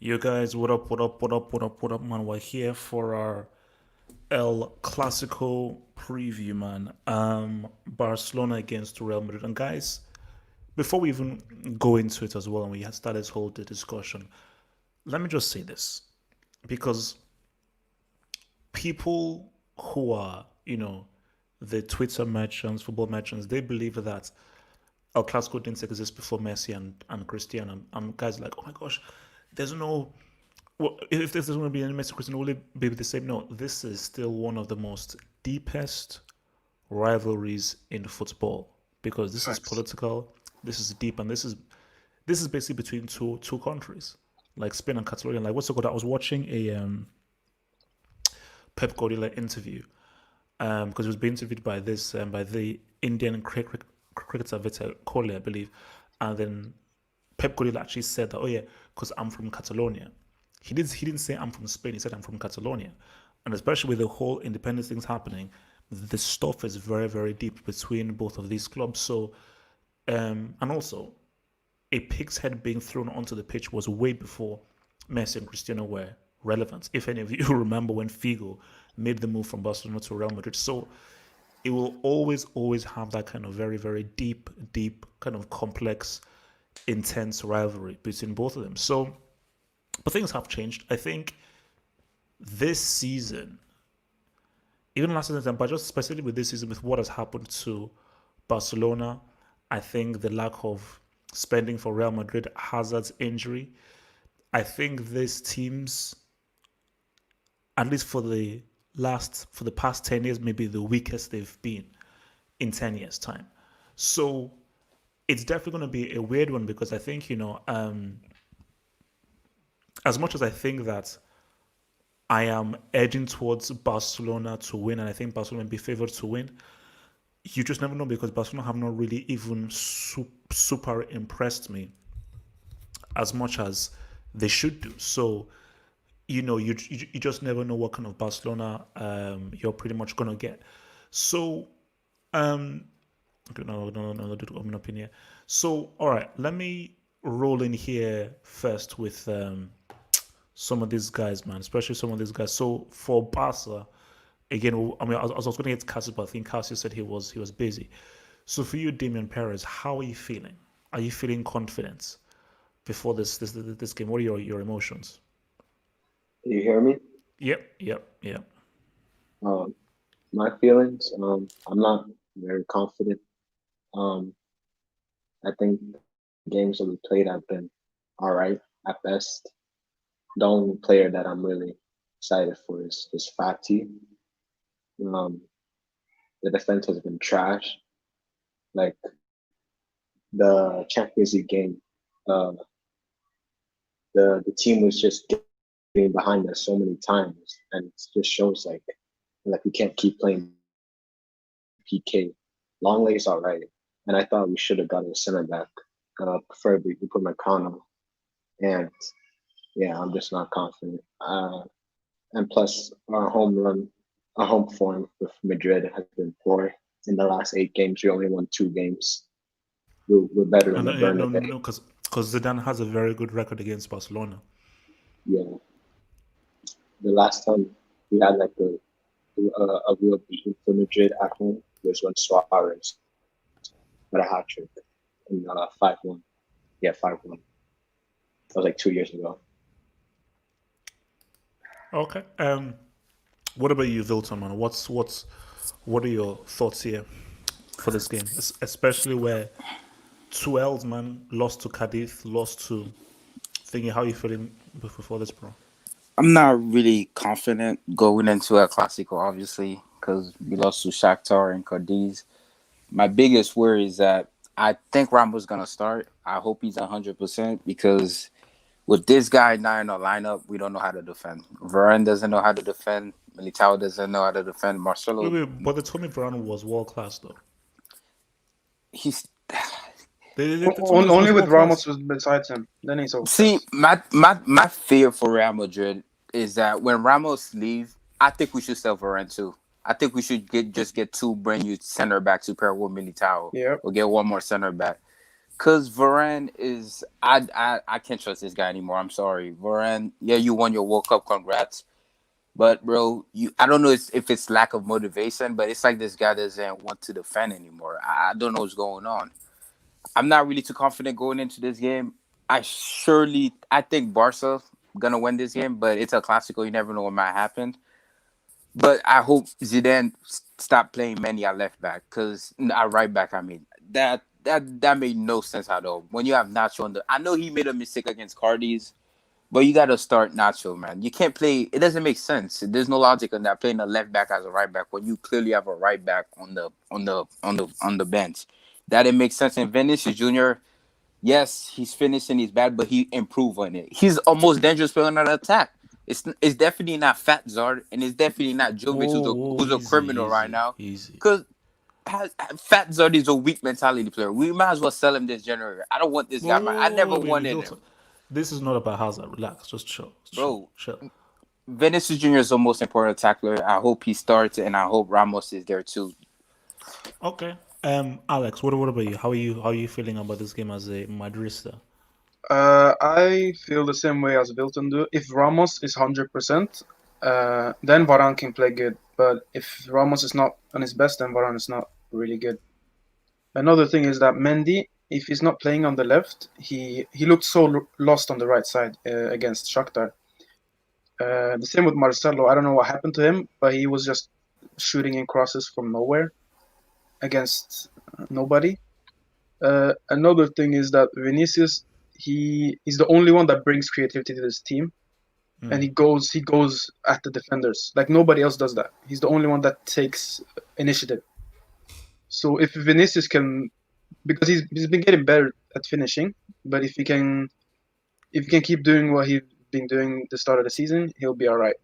You guys, what up, what up, what up, what up, what up, man? We're here for our El Clasico preview, man. Barcelona against Real Madrid. And guys, before we even go into it as well and we start this whole discussion, let me just say this. Because people who are, the Twitter merchants, football merchants, they believe that El Clasico didn't exist before Messi and Cristiano. And guys are like, oh my gosh, there's no. Well, if there's going to be any Messi Cristiano, will it be the same? No, this is still one of the most deepest rivalries in football because this is Facts. political, this is deep, and this is basically between two countries like Spain and Catalonia. Like what's it called? I was watching a Pep Guardiola interview because he was being interviewed by this by the Indian cricketer Vitor Kohli, I believe, and then Pep Guardiola actually said that, oh yeah, because I'm from Catalonia. He didn't say I'm from Spain. He said I'm from Catalonia, and especially with the whole independence things happening, the stuff is very very deep between both of these clubs. So, and also a pig's head being thrown onto the pitch was way before Messi and Cristiano were relevant. If any of you remember when Figo made the move from Barcelona to Real Madrid, so it will always have that kind of very very deep kind of complex intense rivalry between both of them. So, but things have changed. I think this season, even last season, but just specifically with this season, with what has happened to Barcelona, I think the lack of spending for Real Madrid, Hazard's injury, I think these teams, at least for the past 10 years, maybe the weakest they've been in 10 years' time. So it's definitely going to be a weird one because I think, as much as I think that I am edging towards Barcelona to win, and I think Barcelona will be favored to win, you just never know because Barcelona have not really even super impressed me as much as they should do. So, you just never know what kind of Barcelona you're pretty much going to get. So, um, okay, no, I'm up in here. So, all right, let me roll in here first with some of these guys, man, especially some of these guys. So for Barca, again, I mean, I was going to get Cassius, but I think Cassius said he was busy. So for you, Damian Perez, how are you feeling? Are you feeling confident before this game? What are your emotions? You hear me? Yep. Um, my feelings. I'm not very confident. Um, I think games that we played have been all right at best. The only player that I'm really excited for is Fati. Um, the defense has been trash. Like the Champions League game, uh, the team was just getting behind us so many times, and it just shows like we can't keep playing PK. Longlay's all right, and I thought we should have got a center back, preferably we put McConnell. And yeah, I'm just not confident. And plus, our home form with Madrid has been poor. In the last 8 games, we only won 2 games. We're better No, than the no, yeah, no, Bernabeu. no, because Zidane has a very good record against Barcelona. Yeah, the last time we had like a real beating for Madrid at home was when Suarez got a hat trick in 5-1. Yeah, 5-1. That was like 2 years ago. Okay. What about you, Vilton, man? What are your thoughts here for this game, especially where two L's, man, lost to Cadiz, lost to thinking. How you feeling before this, bro? I'm not really confident going into a Clasico, obviously, because we lost to Shakhtar and Cadiz. My biggest worry is that I think Ramos gonna start. I hope he's 100% because with this guy now in our lineup, we don't know how to defend. Varane doesn't know how to defend. Militao doesn't know how to defend. Wait, Marcelo, wait, but they told me Varane was world class though. he's They told me he was Only with world class. Ramos was besides him. Then he's see outclassed. my fear for Real Madrid is that when Ramos leave, I think we should sell Varane too. I think we should get two brand new center backs to pair with Militao Yep. or get one more center back. Cause Varane is I can't trust this guy anymore. I'm sorry, Varane. Yeah, you won your World Cup. Congrats. But bro, I don't know if it's lack of motivation, but it's like this guy doesn't want to defend anymore. I don't know what's going on. I'm not really too confident going into this game. I think Barca gonna win this game, but it's a Clasico. You never know what might happen. But I hope Zidane stop playing Manny at left back, because at right back, I mean that made no sense at all. When you have Nacho on I know he made a mistake against Cardis, but you got to start Nacho, man. You can't play. It doesn't make sense. There's no logic in that, playing a left back as a right back when you clearly have a right back on the bench. That didn't make sense. And Vinicius Junior, yes, he's finishing. He's bad, but he improved on it. He's almost dangerous player on an attack. It's definitely not Fat Zard, and it's definitely not Jovic, who's a criminal right now. Easy. Because Fat Zard is a weak mentality player. We might as well sell him this January. I don't want this guy. I never wanted him. This is not about Hazard. Relax. Just chill. Bro. Chill. Vinicius Junior is the most important tackler. I hope he starts, and I hope Ramos is there too. Okay. Alex, what about you? How are you feeling about this game as a Madrista? I feel the same way as Wilton do. If Ramos is 100%, then Varane can play good. But if Ramos is not on his best, then Varane is not really good. Another thing is that Mendy, if he's not playing on the left, he looked so lost on the right side against Shakhtar. The same with Marcelo. I don't know what happened to him, but he was just shooting in crosses from nowhere against nobody. Another thing is that Vinicius, he is the only one that brings creativity to this team, and he goes at the defenders like nobody else does that. He's the only one that takes initiative. So if Vinicius can, because he's been getting better at finishing, but if he can keep doing what he's been doing the start of the season, he'll be all right.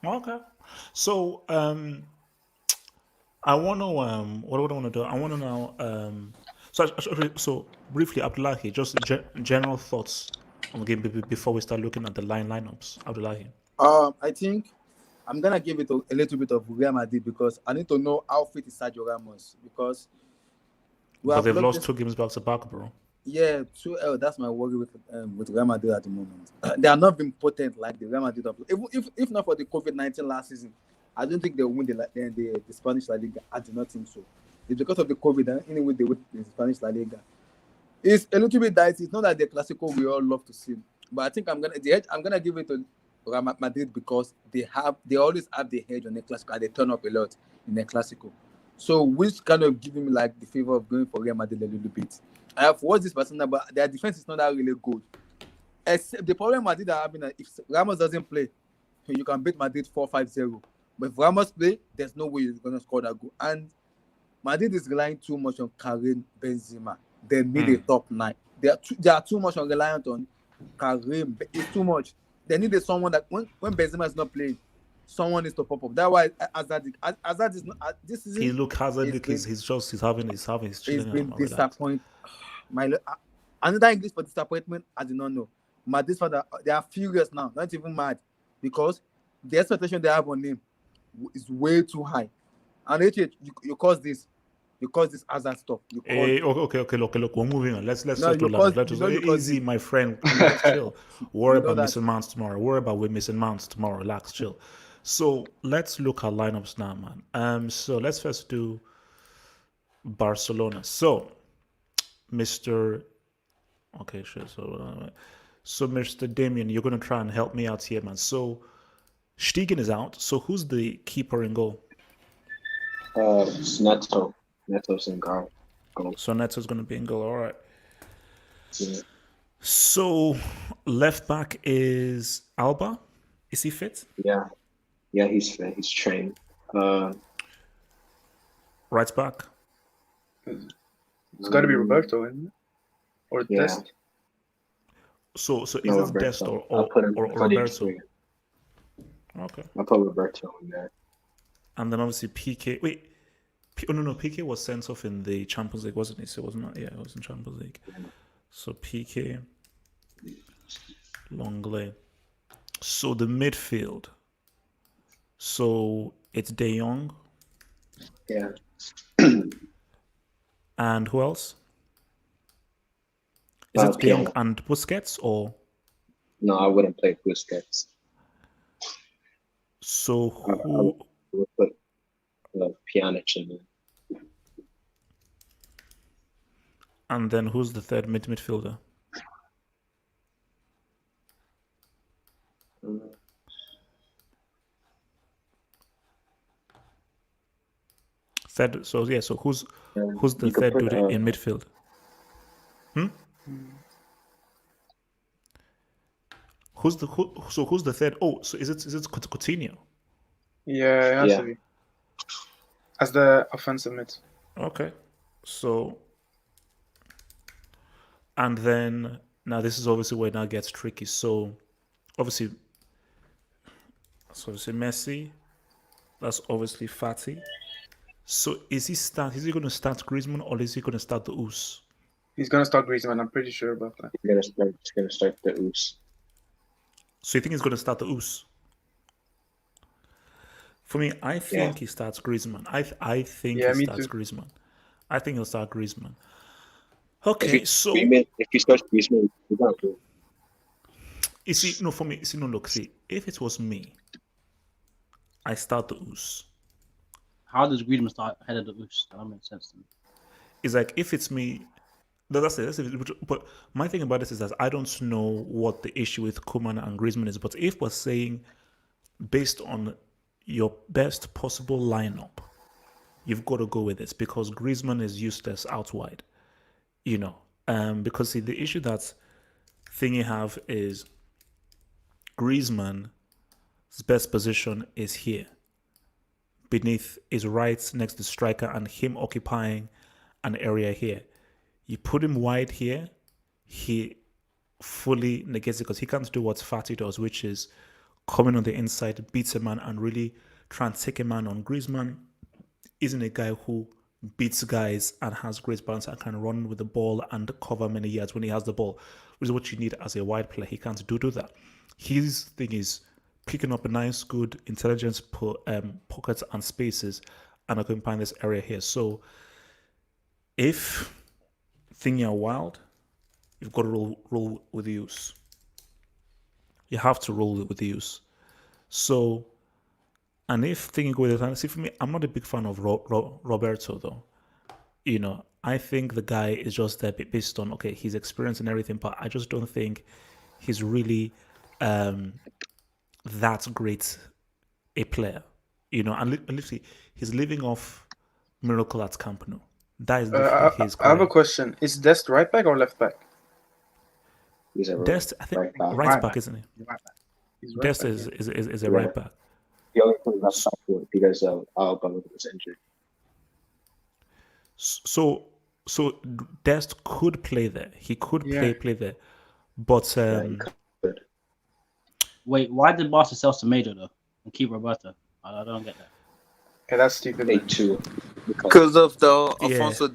Okay. So I want to what do I want to do? I want to know so briefly, Abdullahi, just general thoughts on the game before we start looking at the lineups. Abdullahi. I think I'm gonna give it a little bit of Real Madrid because I need to know how fit is Sergio Ramos because But they've lost 2 games back to back, bro. Yeah, 2-0. That's my worry with Real Madrid at the moment. They are not being potent like the Real Madrid. If not for the COVID-19 last season, I don't think they will win the Spanish La Liga. I do not think so. It's because of the COVID. Anyway, they win the Spanish La Liga. It's a little bit dicey. It's not that the Clasico we all love to see, but I think I'm gonna give it to Real Madrid because they always have the edge on the Clasico and they turn up a lot in the Clasico. So which kind of giving me like the favor of going for Real Madrid a little bit. I have watched this Barcelona, but their defense is not that really good. Except the problem Madrid are having is if Ramos doesn't play, you can beat Madrid 4-5-0. But if Ramos play, there's no way he's gonna score that goal. And Madrid is relying too much on Karim Benzema. They need a top 9. They are too much reliant on Karim. It's too much. They need someone that when Benzema is not playing, someone needs to pop up. That's why Hazard is not this season. He look Hazard. He's having his been disappointed. Another English for disappointment, I do not know. Madrid's father, they are furious now, not even mad, because the expectation they have on him is way too high. And you cause this Hazard stuff. Okay. Look, we're moving on. Let's easy, my friend. Let's chill. Worry about missing Mounts tomorrow. Worry about we're missing Mounts tomorrow. Relax, chill. So let's look at lineups now, man. So let's first do Barcelona. So, Mr. Okay, sure. So Mr. Damien, you're gonna try and help me out here, man. So Stegen is out. So who's the keeper in goal? It's Neto. Neto's in goal. So Neto's gonna be in goal. All right. Yeah. So left back is Alba. Is he fit? Yeah, he's fit. He's trained. Right back. It's got to be Roberto, isn't it? Or Dest. So is it Dest or Roberto? Okay. I'll put Roberto in there. And then obviously PK. Wait. PK was sent off in the Champions League, wasn't he? So it was not. Yeah, it was in Champions League. So PK, Longley. So the midfield. So it's De Jong. Yeah. And who else? Is it De Jong Piano. and Busquets or No, I wouldn't play Busquets. so I who? would put Pjanic in there. And then who's the third midfielder? Mm, Third. So yeah. So who's the you could third put dude in midfield? Who's the third? Oh, so is it Coutinho? Yeah, it has Yeah. to be. As the offensive mid. Okay. So and then now this is obviously where it now gets tricky. So obviously Messi. That's obviously Fati. So is he going to start Griezmann or is he going to start the Us? He's gonna start Griezmann. I'm pretty sure about that. He's gonna start the Us. So you think he's going to start the Us? For me, I think he starts Griezmann. I think Yeah, he me starts too. Griezmann. I think he'll start Griezmann. Okay, so If you start Griezmann, you got to. you see, no, for me, see, no, look, see, if it was me, I start the Us. How does Griezmann start ahead of the Us? That makes sense to me. It's like if it's me, that's it. But my thing about this is that I don't know what the issue with Koeman and Griezmann is. But if we're saying based on your best possible lineup, you've got to go with this because Griezmann is useless out wide. You know, because see, the issue that Thingy have is Griezmann's best position is here, beneath his right next to striker, and him occupying an area here. You put him wide here, he fully negates it because he can't do what Fati does, which is coming on the inside, beats a man, and really try and take a man on. Griezmann isn't a guy who beats guys and has great balance and can run with the ball and cover many yards when he has the ball, which is what you need as a wide player. He can't do that. His thing is picking up a nice, good intelligence pockets and spaces and occupying this area here. So if Thingy are wild, you've got to roll with the use. You have to roll with the use. So, and if Thingy go with it, see, for me, I'm not a big fan of Roberto, though. You know, I think the guy is just there based on, okay, his experience and everything, but I just don't think he's really that great a player. You know, and literally, he's living off miracle at Camp Nou. That is his I have career. a question. Is Dest right back or left back? He's a Dest, I think, right back. right back, isn't he? He's right back. He's right Dest back, is a Yeah. right back. He only plays left back because Alba was injured. So Dest could play there. He could Yeah. play there, but Yeah, he could. Wait, why did Barca sell Semedo though and keep Roberto? I don't get that. Yeah, that's stupid. They man. too. Because of the Yeah. Alfonso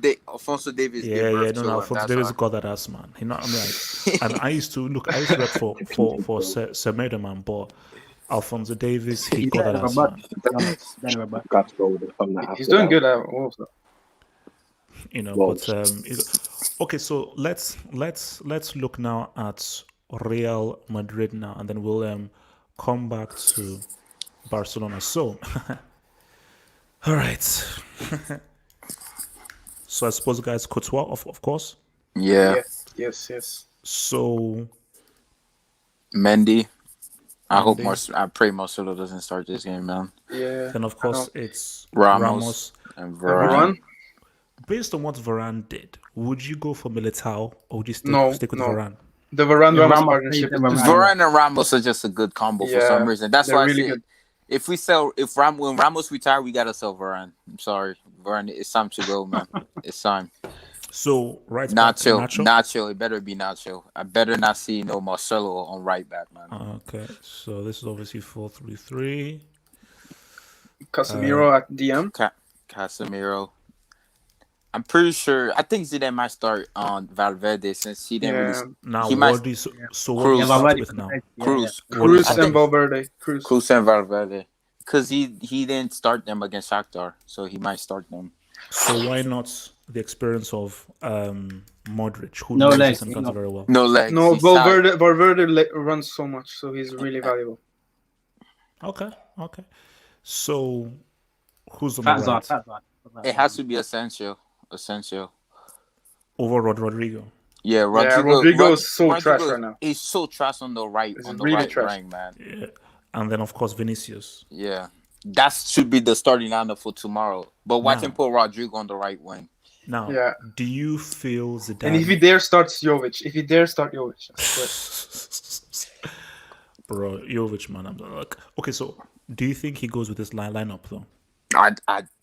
Davis. yeah, gave birth no, to no. him, Alfonso that's Davis why. got that ass, man. He not. I'm like, and I used to rep for Semedo, man, but Alfonso Davis, he got that ass, man. Then Roberto. Got to go with it from the He's doing good at Wolves. You know, Well, but okay. So let's look now at Real Madrid now, and then we'll come back to Barcelona. So, all right. So I suppose, guys, Courtois, of course. Yeah. Yes. Mendy. So I Mendy. I pray Marcelo doesn't start this game, man. Yeah. Then, of course, it's Ramos and Varane. Varane? Based on what Varane did, would you go for Militao or would you stick with No. Varane? The Varane Yeah, Ramos Ramos partnership plays is them just around. Varane and Ramos are just a good combo for Yeah, some reason. That's they're why really I said good. when Ramos retire, we gotta sell Varane. I'm sorry, Varane. It's time to go, man. It's time. So right back, Nacho. It better be Nacho. I better not see no Marcelo on right back, man. Okay, so this is obviously 4-3-3. Casemiro at DM. Casemiro. I'm pretty sure. I think Zidane might start on Valverde since he didn't really. Now, He what might- do you, so Cruz. what do you Yeah, start Valverde with now? Cruz. Cruz I and think- Valverde. Cruz. Cruz and Valverde. Because he didn't start them against Shakhtar, so he might start them. So why not the experience of Modric, who No knows legs, this encounter very well. No legs. No, He's tired. Valverde runs so much, so he's really valuable. Okay. So, who's on the Fat right? Zard. It has to be Asensio. Over Rodrigo. Yeah, Rodrigo is so trash right now. He's so trash on the right, He's on the really right trash. wing, man. Yeah. And then, of course, Vinicius. Yeah, that should be the starting lineup for tomorrow. But watch Now. him put Rodrigo on the right wing. Now, Yeah. do you feel Zidane? And if he dare starts Jovic, I swear. Bro, Jovic, man. I'm like, okay, so do you think he goes with this lineup though? I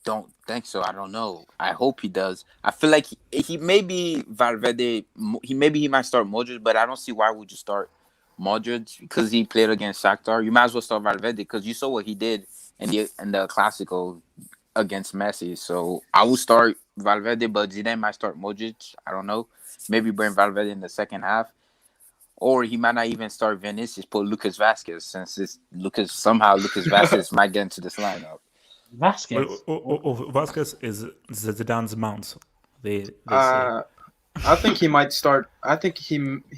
don't think so. I don't know. I hope he does. I feel like he may be Valverde. He might start Modric, but I don't see why would you start Modric because he played against Shakhtar. You might as well start Valverde because you saw what he did in the Clasico against Messi. So I will start Valverde, but Zidane might start Modric. I don't know. Maybe bring Valverde in the second half. Or he might not even start Vinicius, put Lucas Vasquez, since Lucas Vasquez might get into this lineup. Vasquez. Vasquez is Zidane's mount. They say. I think he might start. I think he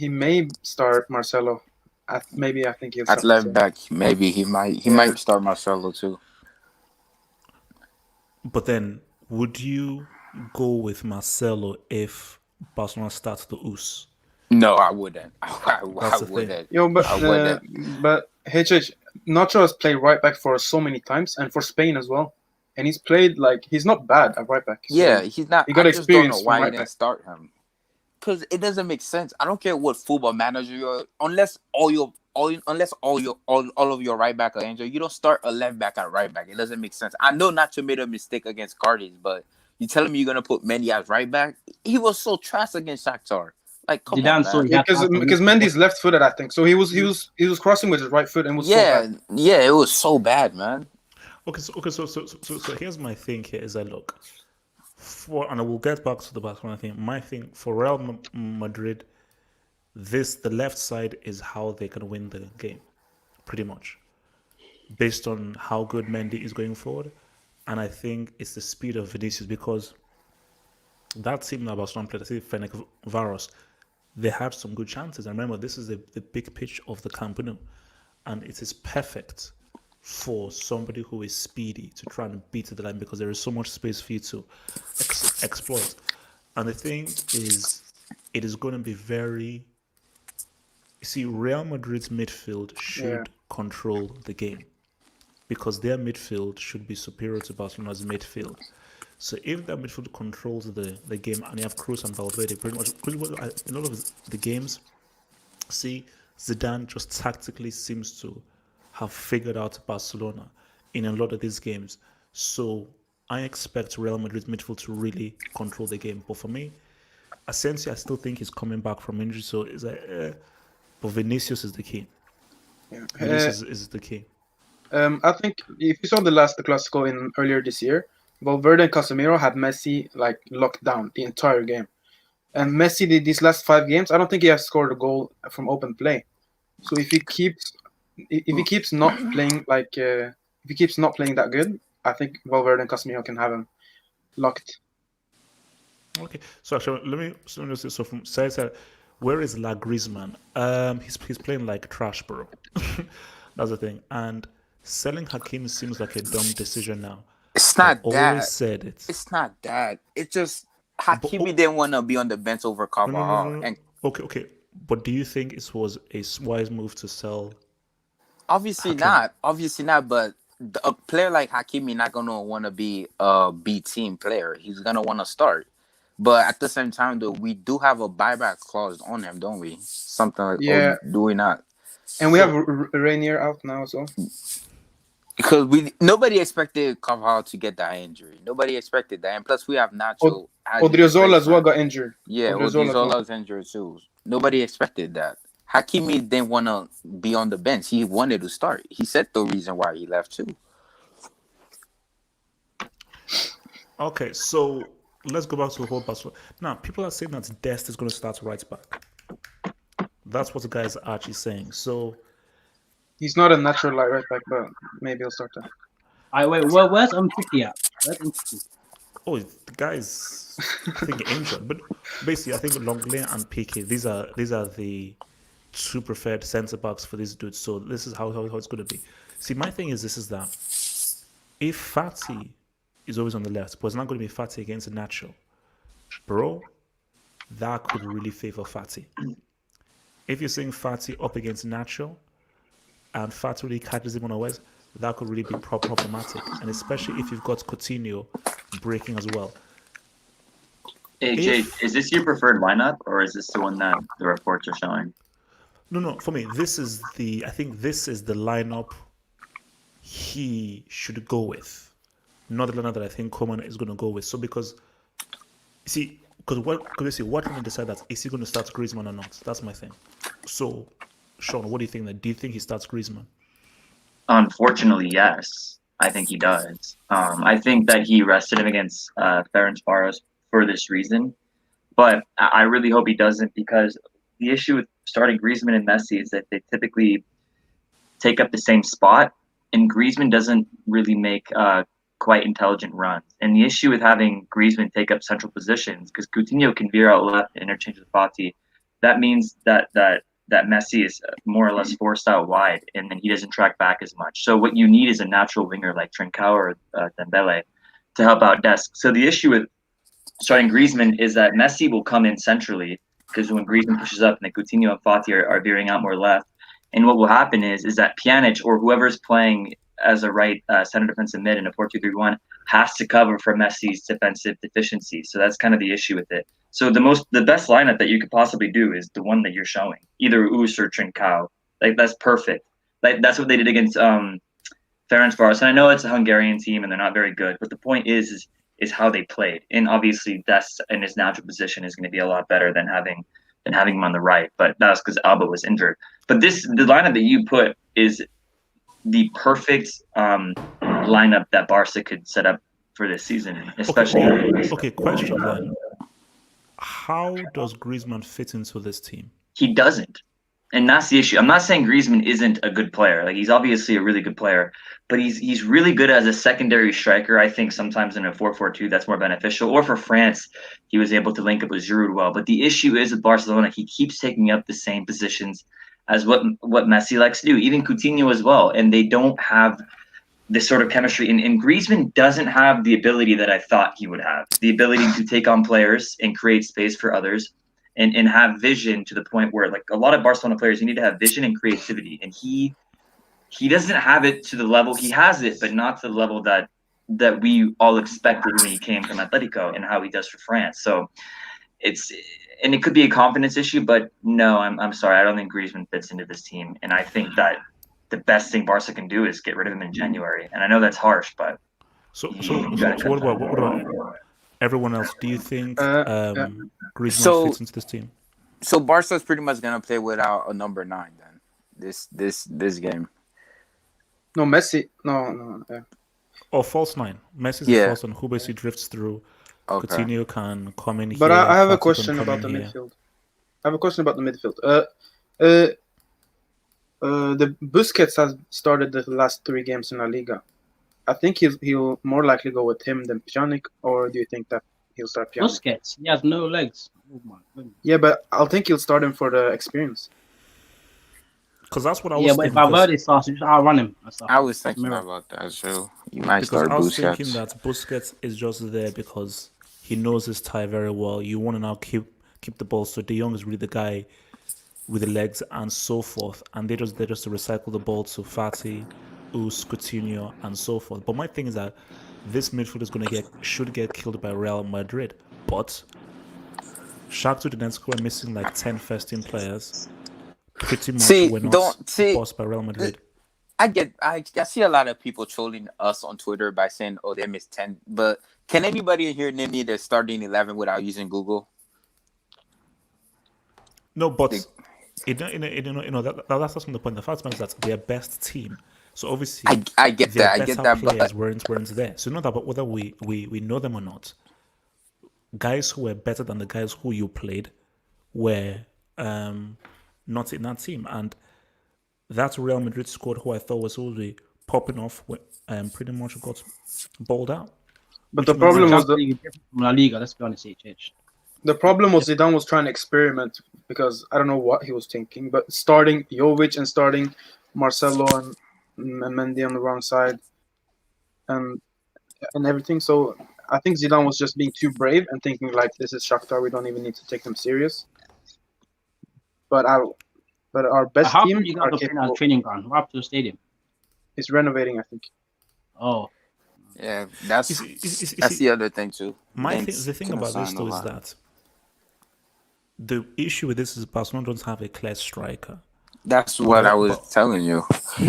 may start Marcelo. I think he'll start At left Marcelo. back, maybe he might start Marcelo too. But then, would you go with Marcelo if Barcelona starts the Us? No, I wouldn't. I That's the thing. wouldn't. Yo, but I wouldn't. but HH Nacho has played right back for so many times and for Spain as well, and he's played he's not bad at right back. So Yeah, he's not. he got I just don't experience know why from he right didn't back. start him. Because it doesn't make sense. I don't care what football manager you're, unless all of your right back are injured, you don't start a left back at right back. It doesn't make sense. I know Nacho made a mistake against Cardis, but you telling me you're gonna put Mendy as right back? He was so trash against Shakhtar. Like, come Zidane on, saw man. he Yeah, had because Mendy's left-footed, I think. So he was crossing with his right foot and was so bad. Yeah, it was so bad, man. So here's my thing here is that look, and I will get back to the Barcelona thing. My thing for Real Madrid, the left side is how they can win the game, pretty much, based on how good Mendy is going forward, and I think it's the speed of Vinicius because that team that Barcelona played, I see Fenerbahce, they had some good chances. And remember, this is the big pitch of the Camp Nou, and it is perfect for somebody who is speedy to try and beat the line because there is so much space for you to exploit. And the thing is, it is going to be very. You see, Real Madrid's midfield should control the game because their midfield should be superior to Barcelona's midfield. So if that midfield controls the game and you have Kroos and Valverde, pretty much in all of the games, see, Zidane just tactically seems to have figured out Barcelona in a lot of these games. So I expect Real Madrid's midfield to really control the game. But for me, Asensio, I still think he's coming back from injury. So it's like, but Vinicius is the key. Yeah. Vinicius is the key. I think if you saw the Clasico earlier this year, Valverde and Casemiro had Messi locked down the entire game, and Messi did these last 5 games. I don't think he has scored a goal from open play. So if he keeps not playing that good, I think Valverde and Casemiro can have him locked. Okay, so actually, let me just say, so from side, where is La Griezmann? He's playing like trash, bro. That's the thing. And selling Hakim seems like a dumb decision now. It's not I that. always said it. It's not that. It's just Hakimi didn't want to be on the bench over Carvajal. No. And Okay. But do you think it was a wise move to sell? obviously Hakim? not. But a player like Hakimi not gonna want to be a B team player. He's gonna want to start. But at the same time, though, we do have a buyback clause on him, don't we? Something like, Yeah. or do we not? And we have Rainier out now as well. Because nobody expected Carvajal to get that injury. Nobody expected that, and plus we have Nacho. Odriozola as well got injured. Yeah, Odriozola as well. Odriozola's injured too. Nobody expected that. Hakimi didn't want to be on the bench. He wanted to start. He said the reason why he left too. Okay, so let's go back to the whole Barcelona. Now, people are saying that Dest is going to start right back. That's what the guys are actually saying. So He's not a natural right back, but maybe he'll start that. Where's Umtiti at? Where's Umtiti? Oh, the guy's I think injured, but basically I think Longley and Piqué these are the two preferred centre backs for these dudes. So this is how it's going to be. See, my thing is this is that if Fati is always on the left, but it's not going to be Fati against Nacho, bro, that could really favor Fati. If you're seeing Fati up against Nacho and Fati really catches him unawares, that could really be problematic. And especially if you've got Coutinho breaking as well. AJ, is this your preferred lineup, or is this the one that the reports are showing? No, for me, I think this is the lineup he should go with. Not the lineup that I think Koeman is going to go with. So what can we decide that? Is he going to start Griezmann or not? That's my thing. So, Sean, what do you think? Do you think he starts Griezmann? Unfortunately, yes. I think he does. I think that he rested him against Ferencváros for this reason. But I really hope he doesn't, because the issue with starting Griezmann and Messi is that they typically take up the same spot, and Griezmann doesn't really make quite intelligent runs. And the issue with having Griezmann take up central positions, because Coutinho can veer out left and interchange with Fati, that means that Messi is more or less forced out wide, and then he doesn't track back as much. So what you need is a natural winger like Trincao or Dembele to help out Dest. So the issue with starting Griezmann is that Messi will come in centrally, because when Griezmann pushes up and then Coutinho and Fati are veering out more left. And what will happen is that Pjanic or whoever's playing as a right center defensive mid in a 4-2-3-1 has to cover for Messi's defensive deficiencies. So that's kind of the issue with it. So the best lineup that you could possibly do is the one that you're showing, either Us or Trincao. Like, that's perfect. Like, that's what they did against Ferencváros. And I know it's a Hungarian team and they're not very good, but the point is how they played. And obviously Dest in his natural position is going to be a lot better than having him on the right. But that was because Alba was injured. But the lineup that you put is the perfect lineup that Barca could set up for this season, especially. Okay, question then. How does Griezmann fit into this team? He doesn't. And that's the issue. I'm not saying Griezmann isn't a good player. Like, he's obviously a really good player, but he's really good as a secondary striker. I think sometimes in a 4-4-2 that's more beneficial. Or for France, he was able to link up with Giroud well. But the issue is with Barcelona, he keeps taking up the same positions as what Messi likes to do, even Coutinho as well. And they don't have this sort of chemistry. And Griezmann doesn't have the ability that I thought he would have, the ability to take on players and create space for others. And have vision to the point where, like, a lot of Barcelona players, you need to have vision and creativity. And he doesn't have it to the level. He has it, but not to the level that we all expected when he came from Atletico and how he does for France. So it could be a confidence issue, but no, I'm sorry. I don't think Griezmann fits into this team. And I think that the best thing Barca can do is get rid of him in January. And I know that's harsh, but so what about everyone else? Do you think Griezmann fits into this team? So Barca's pretty much gonna play without a number 9 then. This game. No, Messi. No. Yeah. Or false 9. Messi's a false 9 who basically drifts through. Okay. Coutinho can come in here. But I have a question about the midfield. The Busquets has started the last 3 games in La Liga. I think he'll more likely go with him than Pjanic, or do you think that he'll start Pjanic? Busquets, he has no legs. Oh my goodness. Yeah, but I'll think he'll start him for the experience. Because that's what I was thinking. Yeah, but if Valverde starts, I'll run him. I was thinking about that too. You might start Busquets. I was thinking that Busquets is just there because he knows his tie very well. You want to now keep the ball. So De Jong is really the guy with the legs and so forth. And they're just to recycle the ball to Fati, Coutinho, and so forth. But my thing is that this midfield is should get killed by Real Madrid. But Shakhtar Donetsk are missing like 10 first-team players. Pretty much we're not bossed by Real Madrid. I see a lot of people trolling us on Twitter by saying, "Oh, they missed 10." But can anybody in here name me their starting 11 without using Google? No, but that's not the point. The fact is that their best team. So obviously, I get that. I get that. Players weren't there. So not about whether we know them or not. Guys who were better than the guys who you played were not in that team, and that Real Madrid squad, who I thought was already popping off, pretty much got balled out. But the Which means problem that- was Champions League is different from La Liga. Let's be honest, HH. the problem was Zidane was trying to experiment because I don't know what he was thinking, but starting Jovic and starting Marcelo and Mendy on the wrong side and everything. So I think Zidane was just being too brave and thinking like this is Shakhtar, we don't even need to take them serious. But our best How team come you guys are are playing at capable a training ground? What happened to the stadium? is renovating, I think. Oh, Yeah, that's You see- that's the other thing too. the thing about this though is that the issue with this is Barcelona don't have a clear striker. that's what I was telling you.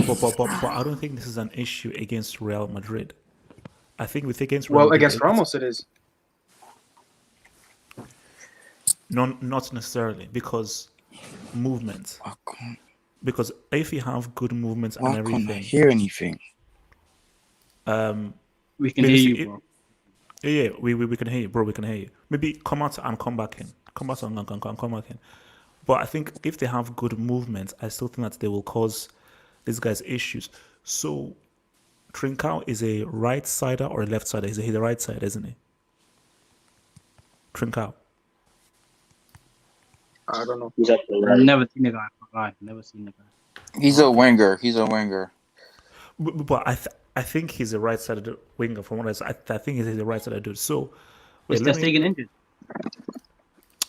But I don't think this is an issue against Real Madrid. I think with against Real Well, Madrid, against it's- Ramos it is. not necessarily because movement. Because if you have good movements and everything, hear anything? we can maybe hear see- you, bro. Yeah, we can hear you, bro. We can hear you. Maybe come out and come back in. Come out and come back in. But I think if they have good movement, I still think that they will cause these guys issues. So Trincao is a right sider or a left sider? He's a right side, isn't he? Trincao. I don't know. He's up the I've right. never seen the guy. Never seen the guy. He's a winger. He's a winger. But I think he's a right-sided winger. From what I think he's a right-sided dude. So Is Ter Stegen injured?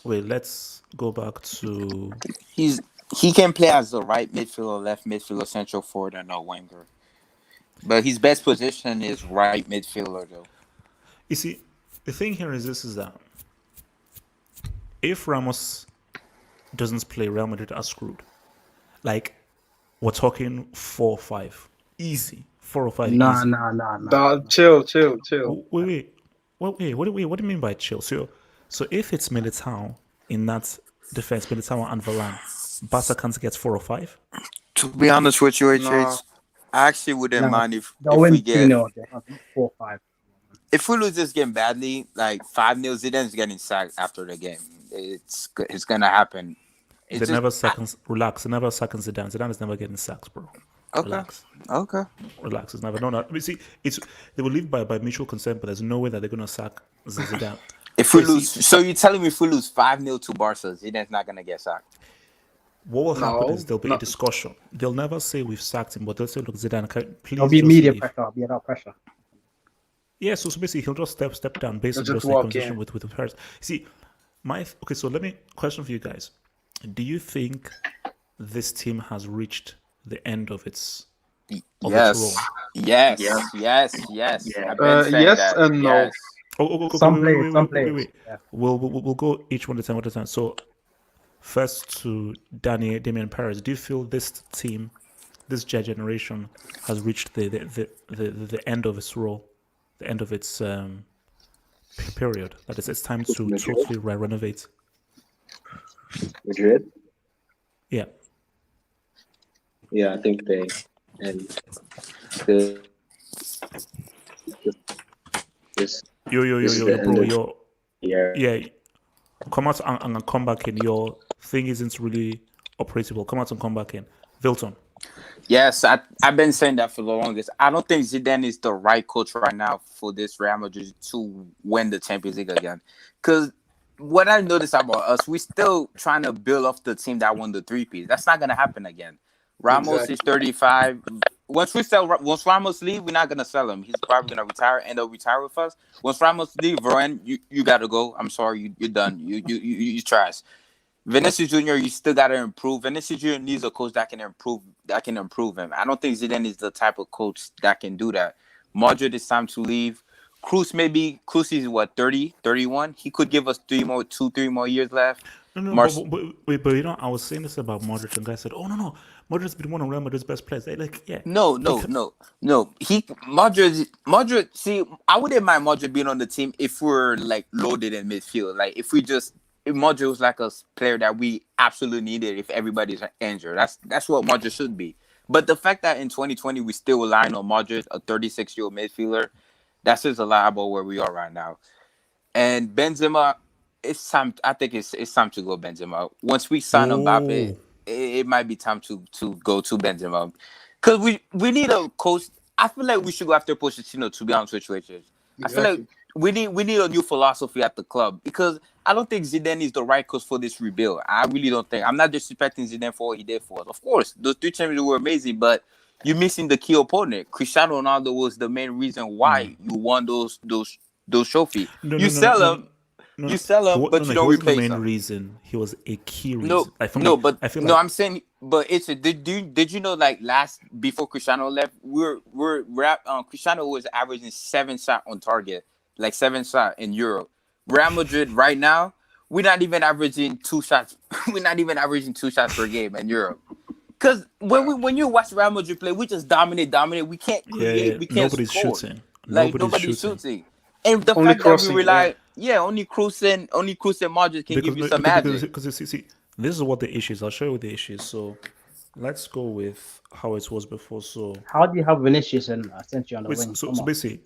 let's go back to He can play as a right midfielder, left midfielder, central forward, and a winger. But his best position is right midfielder, though. You see, the thing here is this: is that if Ramos doesn't play, Real Madrid are screwed. Like we're talking 4-5, easy 4 or 5. Nah. Chill. Wait. What do you mean by chill? So if it's Militao in that defense, Militao and Varane, Barca can't get 4 or 5. To be honest with you, No. I actually wouldn't mind if They'll we win get 2-0. 4-5. if we lose this game badly, like 5-0, Zidane's getting sacked after the game. It's gonna happen. They never seconds. Relax. They never seconds Zidane. Zidane is never getting sacked, bro. Okay. Relax. Relax. It's never. No. See, they will live by mutual consent, but there's no way that they're gonna sack Zidane. If we lose, so you're telling me if we lose 5-0 to Barca, Zidane's not gonna get sacked? What will happen No, is there'll be no. a discussion. They'll never say we've sacked him, but they'll say, "Look, Zidane, please." There'll be just media leave." pressure. There'll be a lot of pressure. Yeah, so basically he'll just step down based on He'll just just the walk conversation in. with the Paris. See, so let me question for you guys. Do you think this team has reached the end of its its role? Yes. Yeah. Yeah. I've been saying yes that. and no. Yes. Some players. Wait. Yeah. We'll go each one at a time. So first to Damian Perez. Do you feel this team, this generation, has reached the end of its role, the end of its period? That is, it's time to totally renovate. Madrid. Yeah. Yeah, I think they and the this This is the Bro, end of- yeah. Come out and come back in. Your thing isn't really operable. Come out and come back in. Vilton. Yes, I've been saying that for the longest. I don't think Zidane is the right coach right now for this Real Madrid to win the Champions League again. Because what I noticed about us, we're still trying to build off the team that won the three-piece. That's not going to happen again. Ramos is 35. Once Ramos leave, we're not going to sell him. He's probably going to retire, end up retire with us. Once Ramos leave, Varane, you got to go. I'm sorry, you're done. You trash. Vinicius Jr., you still got to improve. Vinicius Jr. needs a coach that can improve him. I don't think Zidane is the type of coach that can do that. Madrid, it's time to leave. Cruz is what, 30, 31? He could give us 3 more years left. No, but you know, I was saying this about Modric, and guys said, "Oh no, Modric's been one of Real Madrid's best players." They're like, yeah. No. Madrid. See, I wouldn't mind Madrid being on the team if we're like loaded in midfield. Like if Madrid was like a player that we absolutely needed if everybody's injured. That's what Madrid should be. But the fact that in 2020 we still relying on Madrid, a 36-year-old midfielder, that says a lot about where we are right now. And Benzema, it's time. I think it's time to go Benzema. Once we sign Mbappe, it might be time to go to Benzema, because we need a coach. I feel like we should go after Pochettino. To be honest with you, I feel like we need a new philosophy at the club, because I don't think Zidane is the right coach for this rebuild. I really don't think. I'm not disrespecting Zidane for what he did for us. Of course, those 3 champions were amazing, but you're missing the key opponent. Cristiano Ronaldo was the main reason why you won those trophies. You sell him, No, you sell him, but no, you he don't wasn't the replace main him. reason. He was a key reason. No, I feel no, like, but I feel no, like, I'm saying, but it's did you know, like, before Cristiano left, Cristiano was averaging 7 shots on target, like 7 shots in Europe. Real Madrid right now, we're not even averaging 2 shots. We're not even averaging 2 shots per game in Europe. Because when you watch Real Madrid play, we just dominate. We can't create. We can't nobody's score. shooting. Like, nobody's shooting. And the fact that we rely, only Kroos and Modric can give you some magic. Because you see, this is what the issue is. I'll show you the issues. So let's go with how it was before. So How do you have Vinicius and Asensio on the wait, wing? so basically,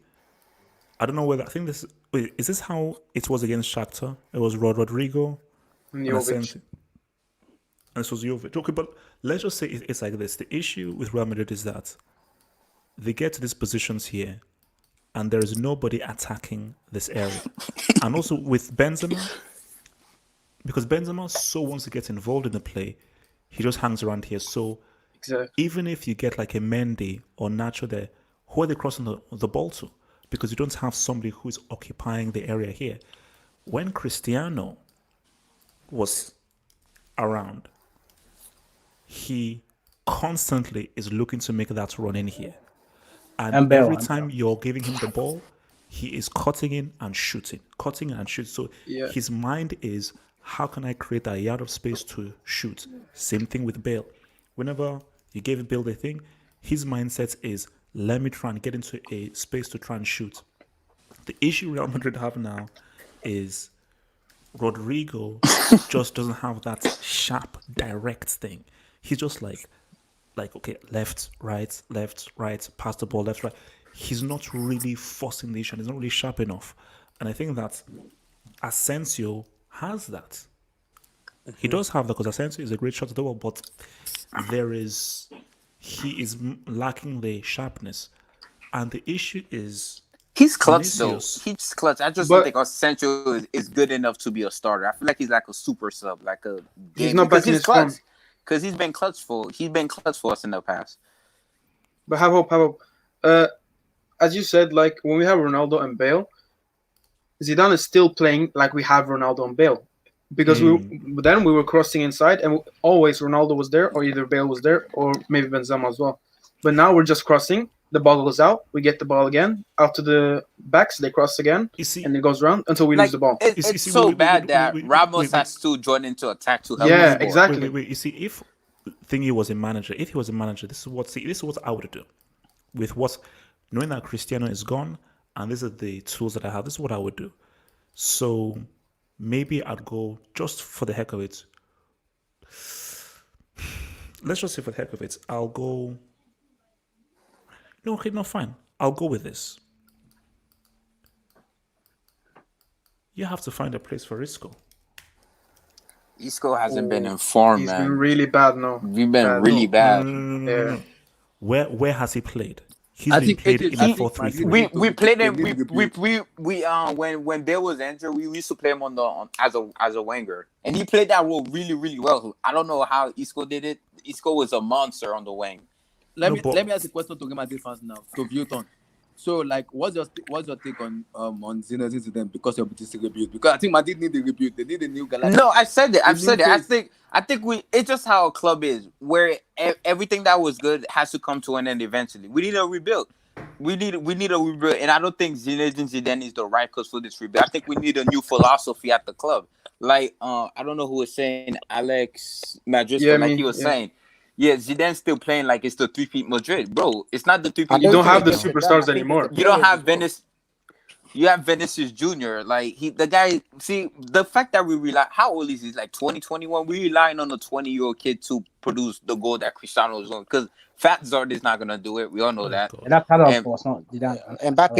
I don't know whether, I think this, wait, is this how it was against Shakhtar? It was Rodrigo and Asensio. And this was Jovic. Okay, but let's just say it's like this. The issue with Real Madrid is that they get to these positions here, and there is nobody attacking this area. And also with Benzema, because Benzema so wants to get involved in the play, he just hangs around here. So even if you get like a Mendy or Nacho there, who are they crossing the ball to? Because you don't have somebody who is occupying the area here. When Cristiano was around, he constantly is looking to make that run in here. And every time you're giving him the ball, he is cutting in and shooting. So his mind is, how can I create a yard of space to shoot? Same thing with Bale. Whenever you gave Bale the thing, his mindset is, let me try and get into a space to try and shoot. The issue Real Madrid have now is Rodrigo just doesn't have that sharp, direct thing. He's just like, okay, left, right, pass the ball, left, right. He's not really forcing the issue. He's not really sharp enough. And I think that Asensio has that. He does have that, because Asensio is a great shot at the ball, but he is lacking the sharpness. And the issue is, he's clutch though. He's clutch. I just don't think Asensio is good enough to be a starter. I feel like he's like a super sub, like a. He's not back in his form. Because he's been clutch for us in the past. But how about as you said, like when we have Ronaldo and Bale, Zidane is still playing like we have Ronaldo and Bale, because then we were crossing inside, and always Ronaldo was there, or either Bale was there, or maybe Benzema as well. But now we're just crossing. The ball goes out. We get the ball again out to the backs. They cross again, and it goes around until we lose the ball. It's so bad that Ramos has to join into attack to help. Yeah, exactly. Wait. You see, if Thingy was a manager, this is what I would do. With knowing that Cristiano is gone, and these are the tools that I have. This is what I would do. So maybe I'd go, just for the heck of it. Let's just say for the heck of it, I'll go. No, okay, no, fine. I'll go with this. You have to find a place for Isco. Isco hasn't been informed, man. He's been really bad now. We've been really bad. No. Where has he played? He's been played in 4-3-3. We played him. When Bale was injured, we used to play him as a winger, and he played that role really, really well. I don't know how Isco did it. Isco was a monster on the wing. Let me ask a question to Real Madrid fans now, to Vuitton. So, like, what's your take on Zinedine Zidane because of this rebuild? Because I think Madrid need a rebuild. They need a new Galactic. No, I said it. I think it's just how a club is, where everything that was good has to come to an end eventually. We need a rebuild. We need a rebuild, and I don't think Zinedine Zidane is the right coach for this rebuild. I think we need a new philosophy at the club. Like, I don't know who was saying, Alex Madrid, he was saying. Yeah, Zidane's still playing like it's the 3-peat Madrid, bro. It's not the 3-peat. You don't have the superstars anymore. You don't have Venice. You have Vinicius Jr. Like the guy. See, the fact that we rely. How old is he? Like 2021. We relying on a 20-year-old kid to produce the goal that Cristiano is on. Because Fat Zard is not gonna do it. We all know that. And that's not Mbappe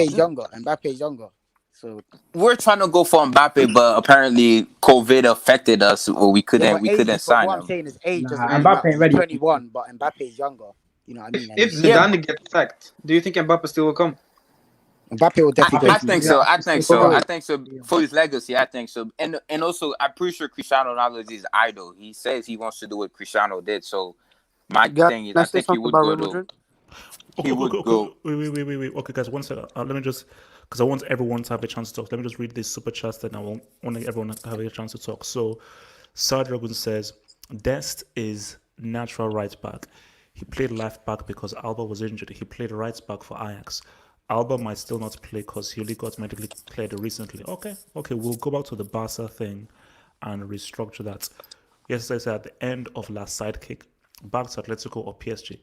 is younger. So we're trying to go for Mbappe, but apparently COVID affected us, or we couldn't sign him. What I'm saying is age. Mbappe ain't ready. 21, but Mbappe is younger. You know what I mean? If Zidane gets sacked, do you think Mbappe still will come? Mbappe will definitely I go. think Yeah, so. I think so. overall. I think so for his legacy. I think so, and also I'm pretty sure Cristiano Ronaldo is his idol. He says he wants to do what Cristiano did. So my Can thing is, I I say think he something would about go Real to. Madrid? He Okay, would okay, go. wait. Okay, guys, one second. Let me just, because I want everyone to have a chance to talk. Let me just read this super chat, and I want everyone to have a chance to talk. So, Sardragon says, Dest is natural right back. He played left back because Alba was injured. He played right back for Ajax. Alba might still not play because he only got medically cleared recently. Okay, we'll go back to the Barca thing and restructure that. Yes, I said at the end of last sidekick, back to Atletico or PSG.